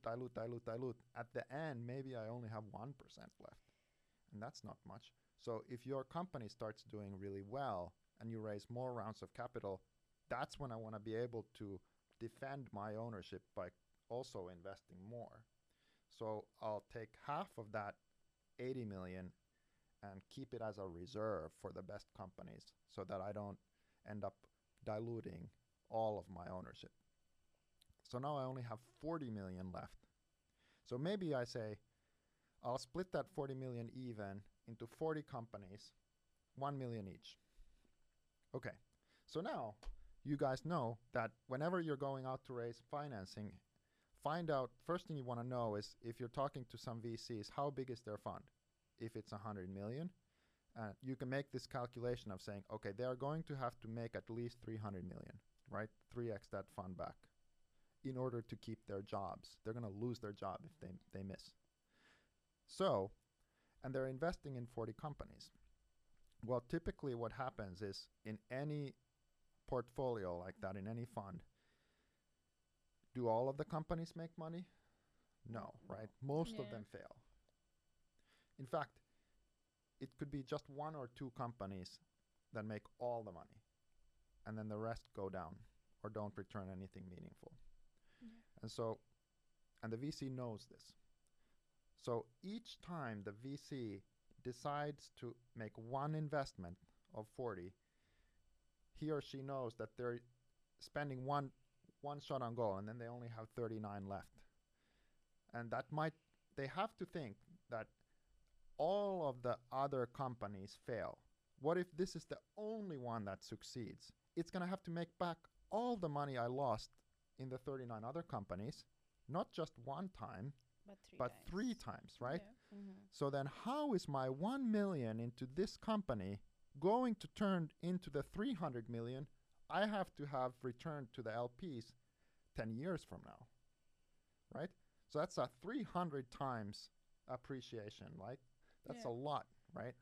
at the end, maybe I only have 1% left. And that's not much. So if your company starts doing really well and you raise more rounds of capital, that's when I want to be able to defend my ownership by also investing more. So I'll take half of that 80 million and keep it as a reserve for the best companies so that I don't end up diluting all of my ownership. So now I only have 40 million left. So maybe I say I'll split that 40 million even into 40 companies, 1 million each. Okay, so now you guys know that whenever you're going out to raise financing, find out, first thing you want to know is if you're talking to some VCs, how big is their fund? If it's 100 million, you can make this calculation of saying, okay, they are going to have to make at least 300 million, right? 3x that fund back in order to keep their jobs. They're going to lose their job if they miss. So, and they're investing in 40 companies. Well, typically what happens is in any portfolio like that, in any fund, do all of the companies make money? No, right? Most of them fail. In fact, it could be just 1 or 2 companies that make all the money, and then the rest go down or don't return anything meaningful. And the VC knows this. So each time the VC decides to make one investment of 40, he or she knows that they're spending one shot on goal, and then they only have 39 left. And they have to think that all of the other companies fail. What if this is the only one that succeeds? It's going to have to make back all the money I lost in the 39 other companies, not just one time, but 3 times, right? Yeah. So then how is my 1 million into this company going to turn into the 300 million I have to have returned to the LPs 10 years from now, right? So that's a 300 times appreciation, right? That's a lot, right?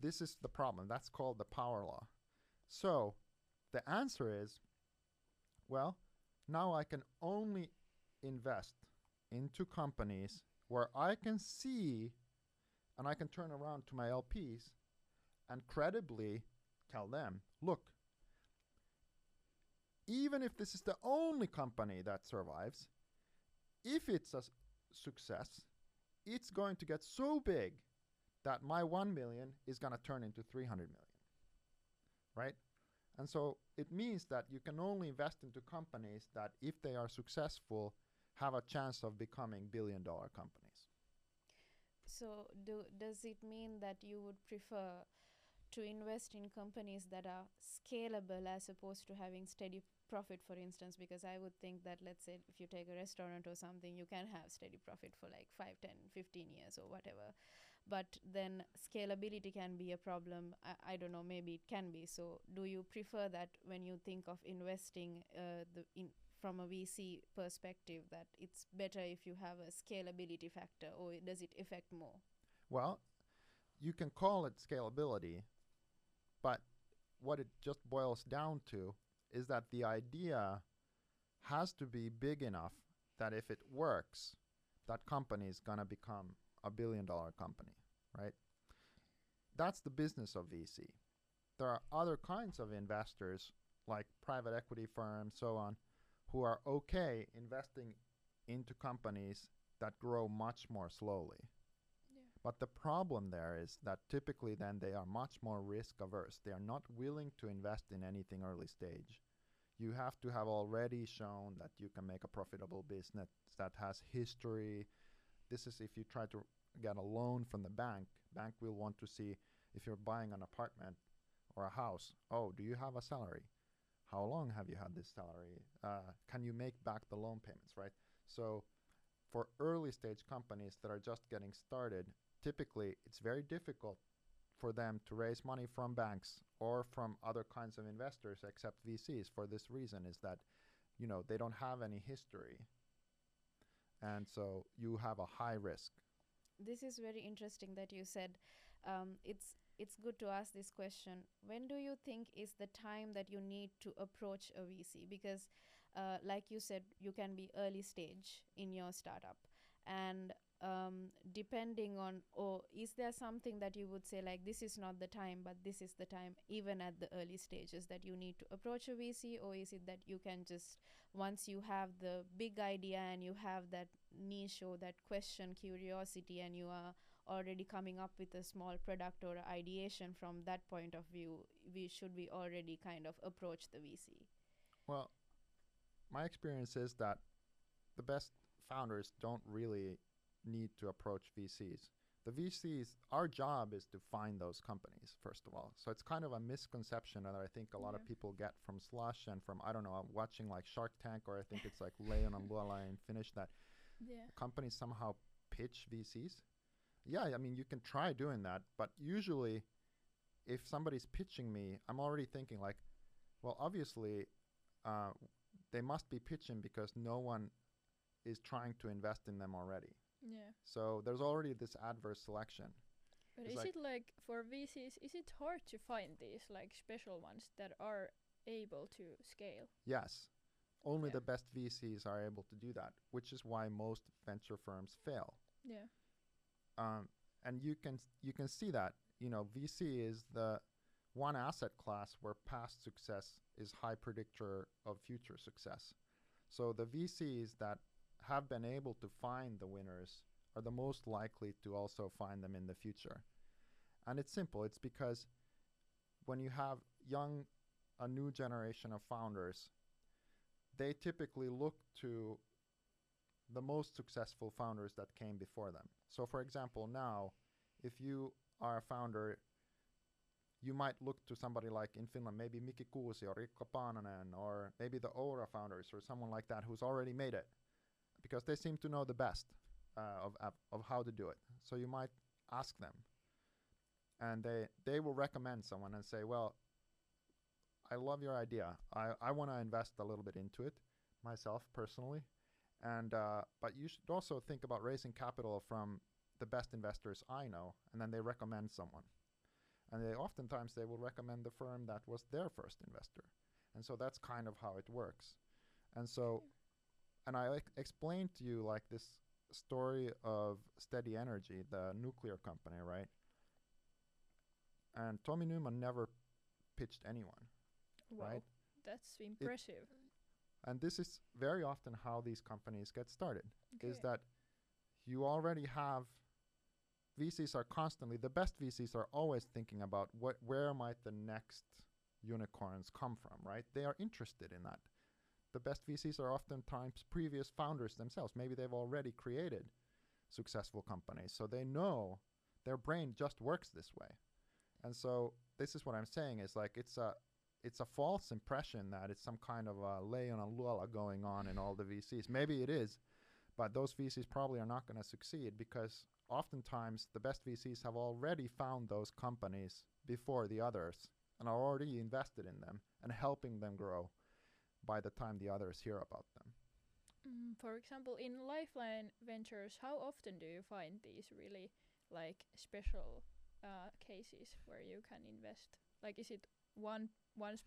This is the problem. That's called the power law. So the answer is, well, now I can only invest into companies where I can see and I can turn around to my LPs and credibly tell them, look, even if this is the only company that survives, if it's a success, it's going to get so big that my 1 million is going to turn into 300 million, right? And so it means that you can only invest into companies that, if they are successful, have a chance of becoming billion-dollar companies. So does it mean that you would prefer to invest in companies that are scalable as opposed to having steady profit, for instance? Because I would think that, let's say, if you take a restaurant or something, you can have steady profit for like 5, 10, 15 years or whatever. But then scalability can be a problem. I don't know, maybe it can be. So do you prefer that when you think of investing from a VC perspective that it's better if you have a scalability factor, or does it affect more? Well, you can call it scalability, but what it just boils down to is that the idea has to be big enough that if it works, that company is going to become a billion-dollar company, right? That's the business of VC. There are other kinds of investors, like private equity firms, so on, who are okay investing into companies that grow much more slowly. Yeah. But the problem there is that typically then they are much more risk averse. They are not willing to invest in anything early stage. You have to have already shown that you can make a profitable business that has history. This is if you try to get a loan from the bank will want to see if you're buying an apartment or a house. Oh, do you have a salary? How long have you had this salary? Can you make back the loan payments, right? So for early stage companies that are just getting started, typically it's very difficult for them to raise money from banks or from other kinds of investors except VCs. For this reason is that, you know, they don't have any history. And so you have a high risk. This is very interesting that you said. It's good to ask this question. When do you think is the time that you need to approach a VC? Because like you said, you can be early stage in your startup, and depending on, or is there something that you would say like this is not the time, but this is the time even at the early stages that you need to approach a VC? Or is it that you can just, once you have the big idea and you have that niche or that question curiosity and you are already coming up with a small product or ideation, from that point of view we already kind of approach the VC? Well, my experience is that the best founders don't really need to approach VCs. The VCs, our job is to find those companies, first of all. So it's kind of a misconception that I think a lot of people get from Slush and from, I don't know, watching like Shark Tank, or I think it's like Leon and Luala and Finnish, that companies somehow pitch VCs. Yeah, I mean, you can try doing that, but usually if somebody's pitching me, I'm already thinking like, well, obviously they must be pitching because no one is trying to invest in them already. Yeah. So there's already this adverse selection. But It's is like- it like for VCs, is it hard to find these like special ones that are able to scale? Yes, only Okay. the best VCs are able to do that, which is why most venture firms fail. Yeah. And you can see that, you know, VC is the one asset class where past success is high predictor of future success. So the VCs that have been able to find the winners are the most likely to also find them in the future. And it's simple. It's because when you have a new generation of founders, they typically look to the most successful founders that came before them. So for example, now, if you are a founder, you might look to somebody like in Finland, maybe Miki Kuusi or Riikka Paananen, or maybe the Oura founders or someone like that who's already made it, because they seem to know the best of how to do it. So you might ask them, and they will recommend someone and say, well, I love your idea. I want to invest a little bit into it myself personally. And but you should also think about raising capital from the best investors I know, and then they recommend someone. And oftentimes they will recommend the firm that was their first investor. And so that's kind of how it works. And so, and I explained to you like this story of Steady Energy, the nuclear company, right? And Tommy Newman never pitched anyone, Wow. right? That's impressive. And this is very often how these companies get started, is Okay. that you already have VCs are constantly, the best VCs are always thinking about where might the next unicorns come from, right? They are interested in that. The best VCs are oftentimes previous founders themselves. Maybe they've already created successful companies, so they know their brain just works this way. And so this is what I'm saying is like it's a false impression that it's some kind of a Leon and Luola going on in all the VCs. Maybe it is, but those VCs probably are not going to succeed because oftentimes the best VCs have already found those companies before the others and are already invested in them and helping them grow. by the time the others hear about them. For example, in Lifeline Ventures, how often do you find these really like special cases where you can invest? Like, is it once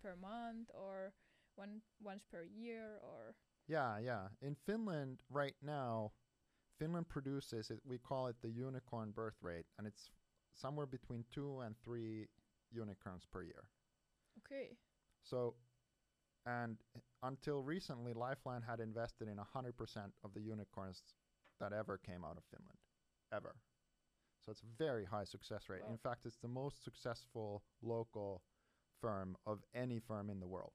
per month or once per year or? Yeah. In Finland right now, Finland produces it. We call it the unicorn birth rate, and it's somewhere between 2 and 3 unicorns per year. Okay. So, and until recently, Lifeline had invested in 100% of the unicorns that ever came out of Finland, ever. So it's a very high success rate. Wow. In fact, it's the most successful local firm of any firm in the world.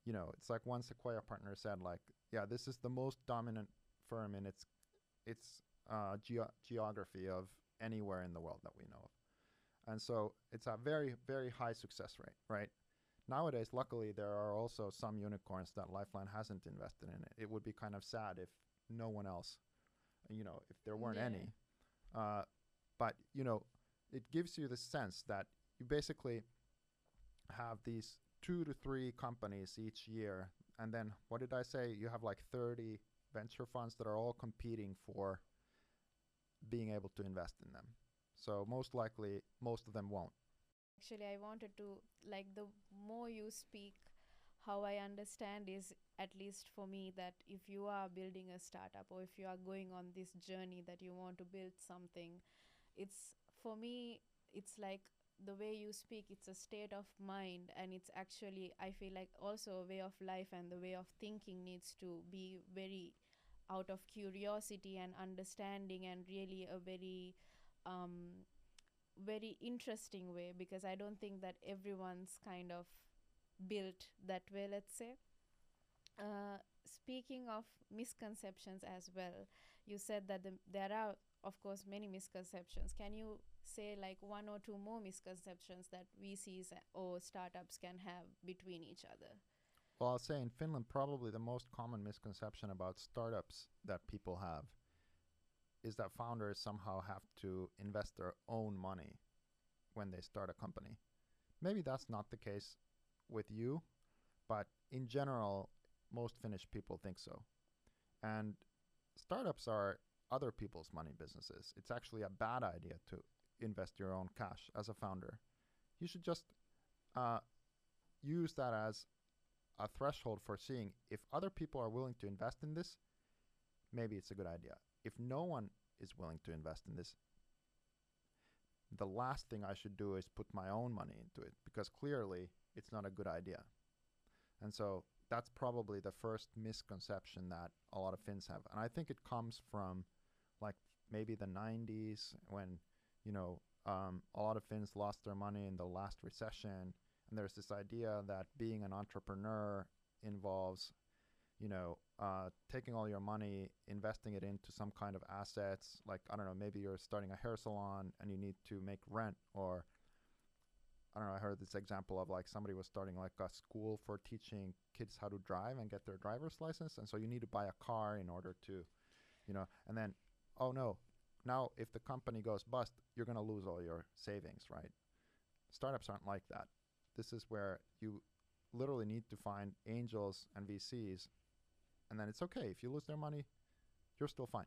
You know, it's like one Sequoia partner said, like, yeah, this is the most dominant firm in its geography of anywhere in the world that we know of. And so it's a very, very high success rate, right? Nowadays, luckily, there are also some unicorns that Lifeline hasn't invested in. It would be kind of sad if no one else, you know, if there weren't any. But, you know, it gives you the sense that you basically have these 2 to 3 companies each year. And then, what did I say? You have like 30 venture funds that are all competing for being able to invest in them. So most likely, most of them won't. Actually, I wanted to, like, the more you speak, how I understand is, at least for me, that if you are building a startup or if you are going on this journey that you want to build something, it's, for me, it's like the way you speak, it's a state of mind, and it's actually, I feel like, also a way of life, and the way of thinking needs to be very out of curiosity and understanding, and really a very very interesting way, because I don't think that everyone's kind of built that way, let's say. Speaking of misconceptions as well, you said that there are, of course, many misconceptions. Can you say like 1 or 2 more misconceptions that VCs or startups can have between each other? Well, I'll say in Finland, probably the most common misconception about startups that people have is that founders somehow have to invest their own money when they start a company. Maybe that's not the case with you, but in general, most Finnish people think so. And startups are other people's money businesses. It's actually a bad idea to invest your own cash as a founder. You should just use that as a threshold for seeing if other people are willing to invest in this, maybe it's a good idea. If no one is willing to invest in this, the last thing I should do is put my own money into it, because clearly it's not a good idea. And so that's probably the first misconception that a lot of Finns have. And I think it comes from like maybe the 90s when, you know, a lot of Finns lost their money in the last recession. And there's this idea that being an entrepreneur involves, you know, taking all your money, investing it into some kind of assets. Like, I don't know, maybe you're starting a hair salon and you need to make rent, or I don't know, I heard this example of like somebody was starting like a school for teaching kids how to drive and get their driver's license. And so you need to buy a car in order to, you know, and then, oh no, now if the company goes bust, you're going to lose all your savings, right? Startups aren't like that. This is where you literally need to find angels and VCs, and then it's okay. If you lose their money, you're still fine.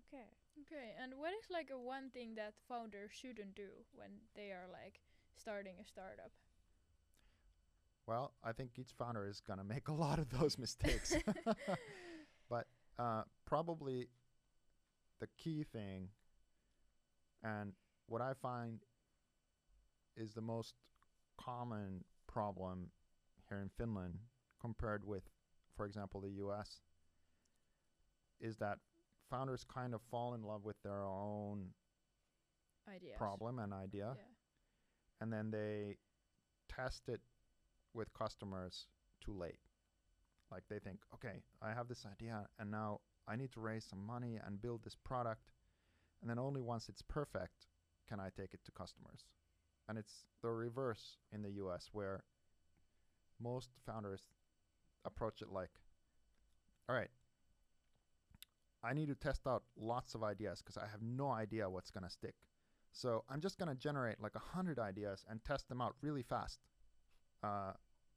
Okay. Okay, and what is like a one thing that founders shouldn't do when they are like starting a startup? Well, I think each founder is going to make a lot of those mistakes. But probably the key thing, and what I find is the most common problem here in Finland compared with, for example, the US, is that founders kind of fall in love with their own Ideas. problem and idea, Yeah. and then they test it with customers too late. Like they think, okay, I have this idea and now I need to raise some money and build this product, and then only once it's perfect can I take it to customers. And it's the reverse in the US, where most founders approach it like, all right, I need to test out lots of ideas because I have no idea what's going to stick. So I'm just going to generate like 100 ideas and test them out really fast.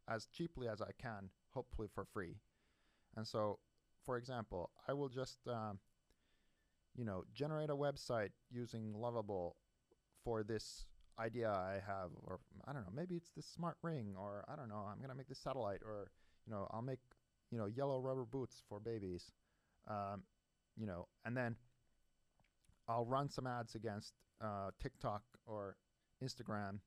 as cheaply as I can, hopefully for free. And so, for example, I will just generate a website using Lovable for this idea I have, or I don't know, maybe it's this smart ring, or I don't know, I'm gonna make this satellite, or I'll make yellow rubber boots for babies, and then I'll run some ads against TikTok or Instagram,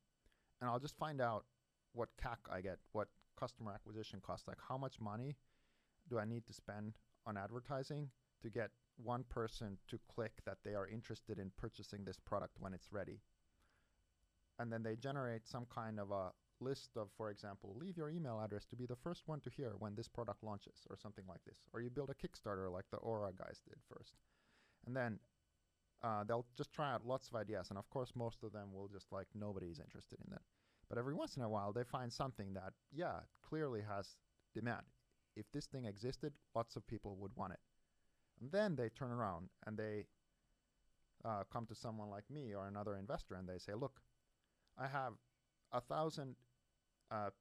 and I'll just find out what CAC I get, what customer acquisition costs, like how much money do I need to spend on advertising to get one person to click that they are interested in purchasing this product when it's ready. And then they generate some kind of a list of, for example, leave your email address to be the first one to hear when this product launches, or something like this. Or you build a Kickstarter like the Aura guys did first. And then they'll just try out lots of ideas. And of course, most of them will just like, nobody's interested in that. But every once in a while, they find something that, yeah, clearly has demand. If this thing existed, lots of people would want it. And then they turn around and they come to someone like me or another investor, and they say, look, I have 1,000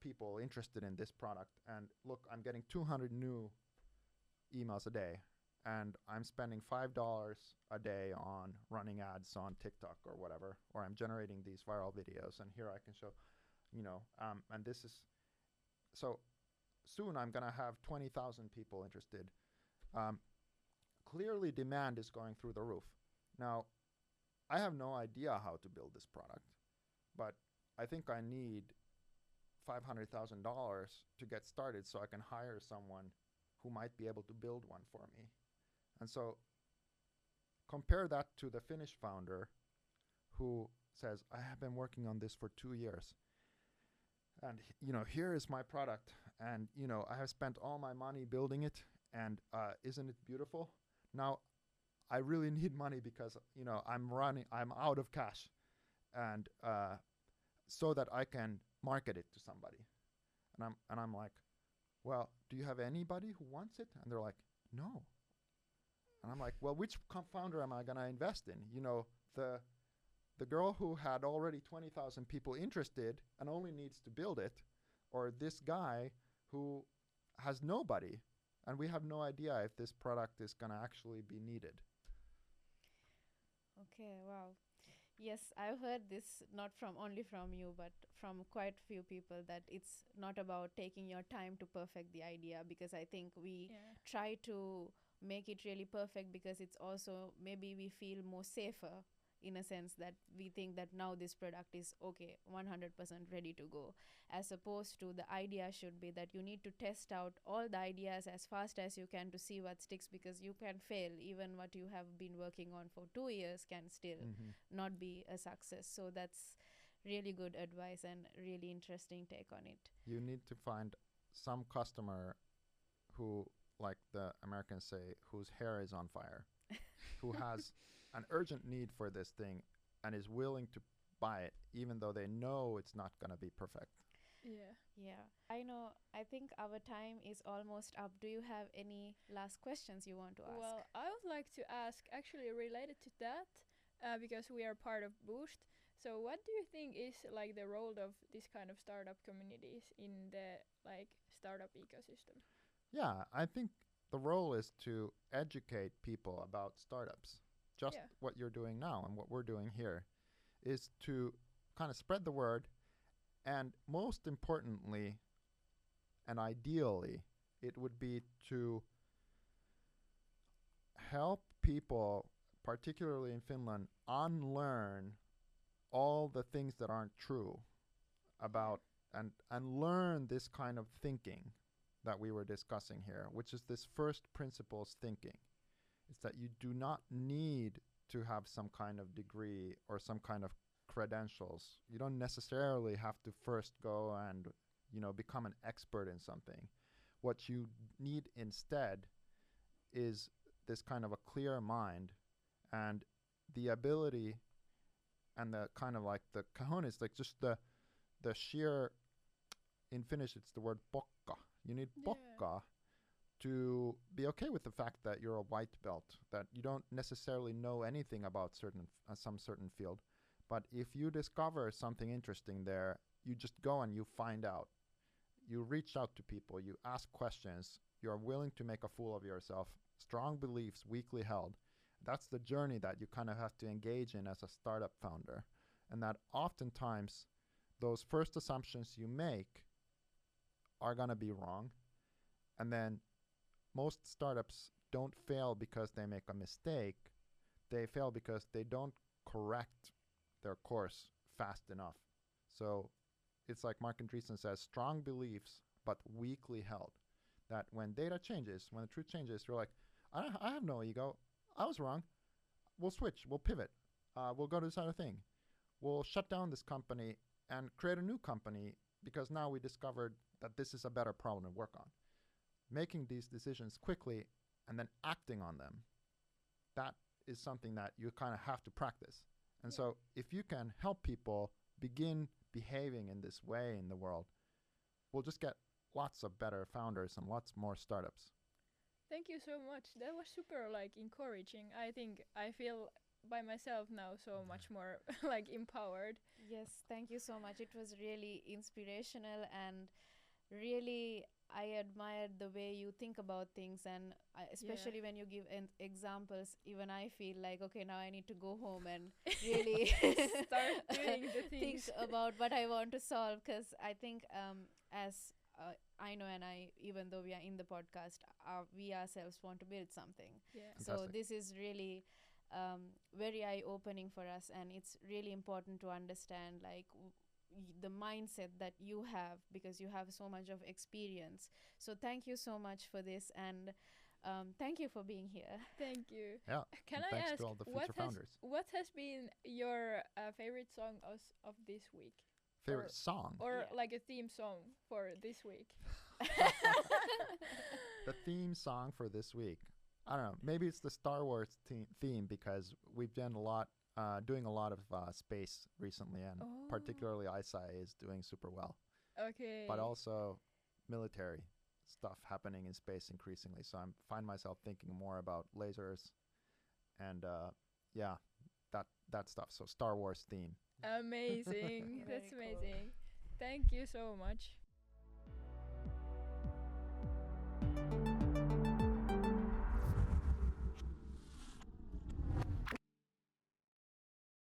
people interested in this product, and look, I'm getting 200 new emails a day, and I'm spending $5 a day on running ads on TikTok or whatever, or I'm generating these viral videos, and here I can show, and this is, so soon I'm gonna have 20,000 people interested. Clearly demand is going through the roof. Now, I have no idea how to build this product, but I think I need $500,000 to get started so I can hire someone who might be able to build one for me. And so compare that to the Finnish founder who says, I have been working on this for 2 years. And here is my product, and I have spent all my money building it, and isn't it beautiful? Now I really need money because I'm out of cash, and so that I can market it to somebody. And I'm like, well, do you have anybody who wants it? And they're like, no. And I'm like, well, which founder am I gonna invest in? The girl who had already 20,000 people interested and only needs to build it, or this guy who has nobody, and we have no idea if this product is gonna actually be needed. Okay, wow. Yes, I've heard this not from only from you, but from quite few people, that it's not about taking your time to perfect the idea, because I think we try to make it really perfect because it's also, maybe we feel more safer in a sense that we think that now this product is okay, 100% ready to go, as opposed to the idea should be that you need to test out all the ideas as fast as you can to see what sticks, because you can fail. Even what you have been working on for 2 years can still not be a success. So that's really good advice and really interesting take on it. You need to find some customer who, like the Americans say, whose hair is on fire, who has an urgent need for this thing and is willing to buy it, even though they know it's not going to be perfect. Yeah. I think our time is almost up. Do you have any last questions you want to ask? Well, I would like to ask, actually related to that, because we are part of Boost. So what do you think is like the role of this kind of startup communities in the startup ecosystem? Yeah, I think the role is to educate people about startups. Just what you're doing now and what we're doing here is to kind of spread the word, and most importantly and ideally, it would be to help people, particularly in Finland, unlearn all the things that aren't true about and learn this kind of thinking that we were discussing here, which is this first principles thinking. It's that you do not need to have some kind of degree or some kind of credentials. You don't necessarily have to first go and become an expert in something. What you need instead is this kind of a clear mind and the ability and the kind of like the cojones, like just the sheer, in Finnish it's the word pokka. You need pokka to be okay with the fact that you're a white belt, that you don't necessarily know anything about some certain field. But if you discover something interesting there, you just go and you find out. you reach out to people, you ask questions, you're willing to make a fool of yourself, strong beliefs, weakly held. That's the journey that you kind of have to engage in as a startup founder. And that oftentimes those first assumptions you make are going to be wrong. And then most startups don't fail because they make a mistake. They fail because they don't correct their course fast enough. So it's like Mark Andreessen says, strong beliefs, but weakly held. That when data changes, when the truth changes, you're like, I have no ego. I was wrong. We'll switch. We'll pivot. We'll go to this other thing. We'll shut down this company and create a new company because now we discovered that this is a better problem to work on. Making these decisions quickly and then acting on them, that is something that you kind of have to practice. And so if you can help people begin behaving in this way in the world, we'll just get lots of better founders and lots more startups. Thank you so much. That was super like encouraging. I think I feel by myself now so much more like empowered. Yes, thank you so much. It was really inspirational, and really I admired the way you think about things, and especially when you give examples, even I feel like, okay, now I need to go home and really start doing the things. think about what I want to solve, because I think as I know, and I, even though we are in the podcast, we ourselves want to build something. Yeah. So this is really very eye-opening for us, and it's really important to understand like the mindset that you have, because you have so much of experience. So thank you so much for this, and thank you for being here. Thank you. Yeah. Can and I thanks ask to all the future founders. what has been your favorite song of this week? Favorite song? Or like a theme song for this week? The theme song for this week. I don't know. Maybe it's the Star Wars theme, because we've done doing a lot of space recently, and particularly ISI is doing super well. Okay. But also military stuff happening in space increasingly. So I find myself thinking more about lasers and that stuff. So Star Wars theme. Amazing. Very That's cool. amazing. Thank you so much.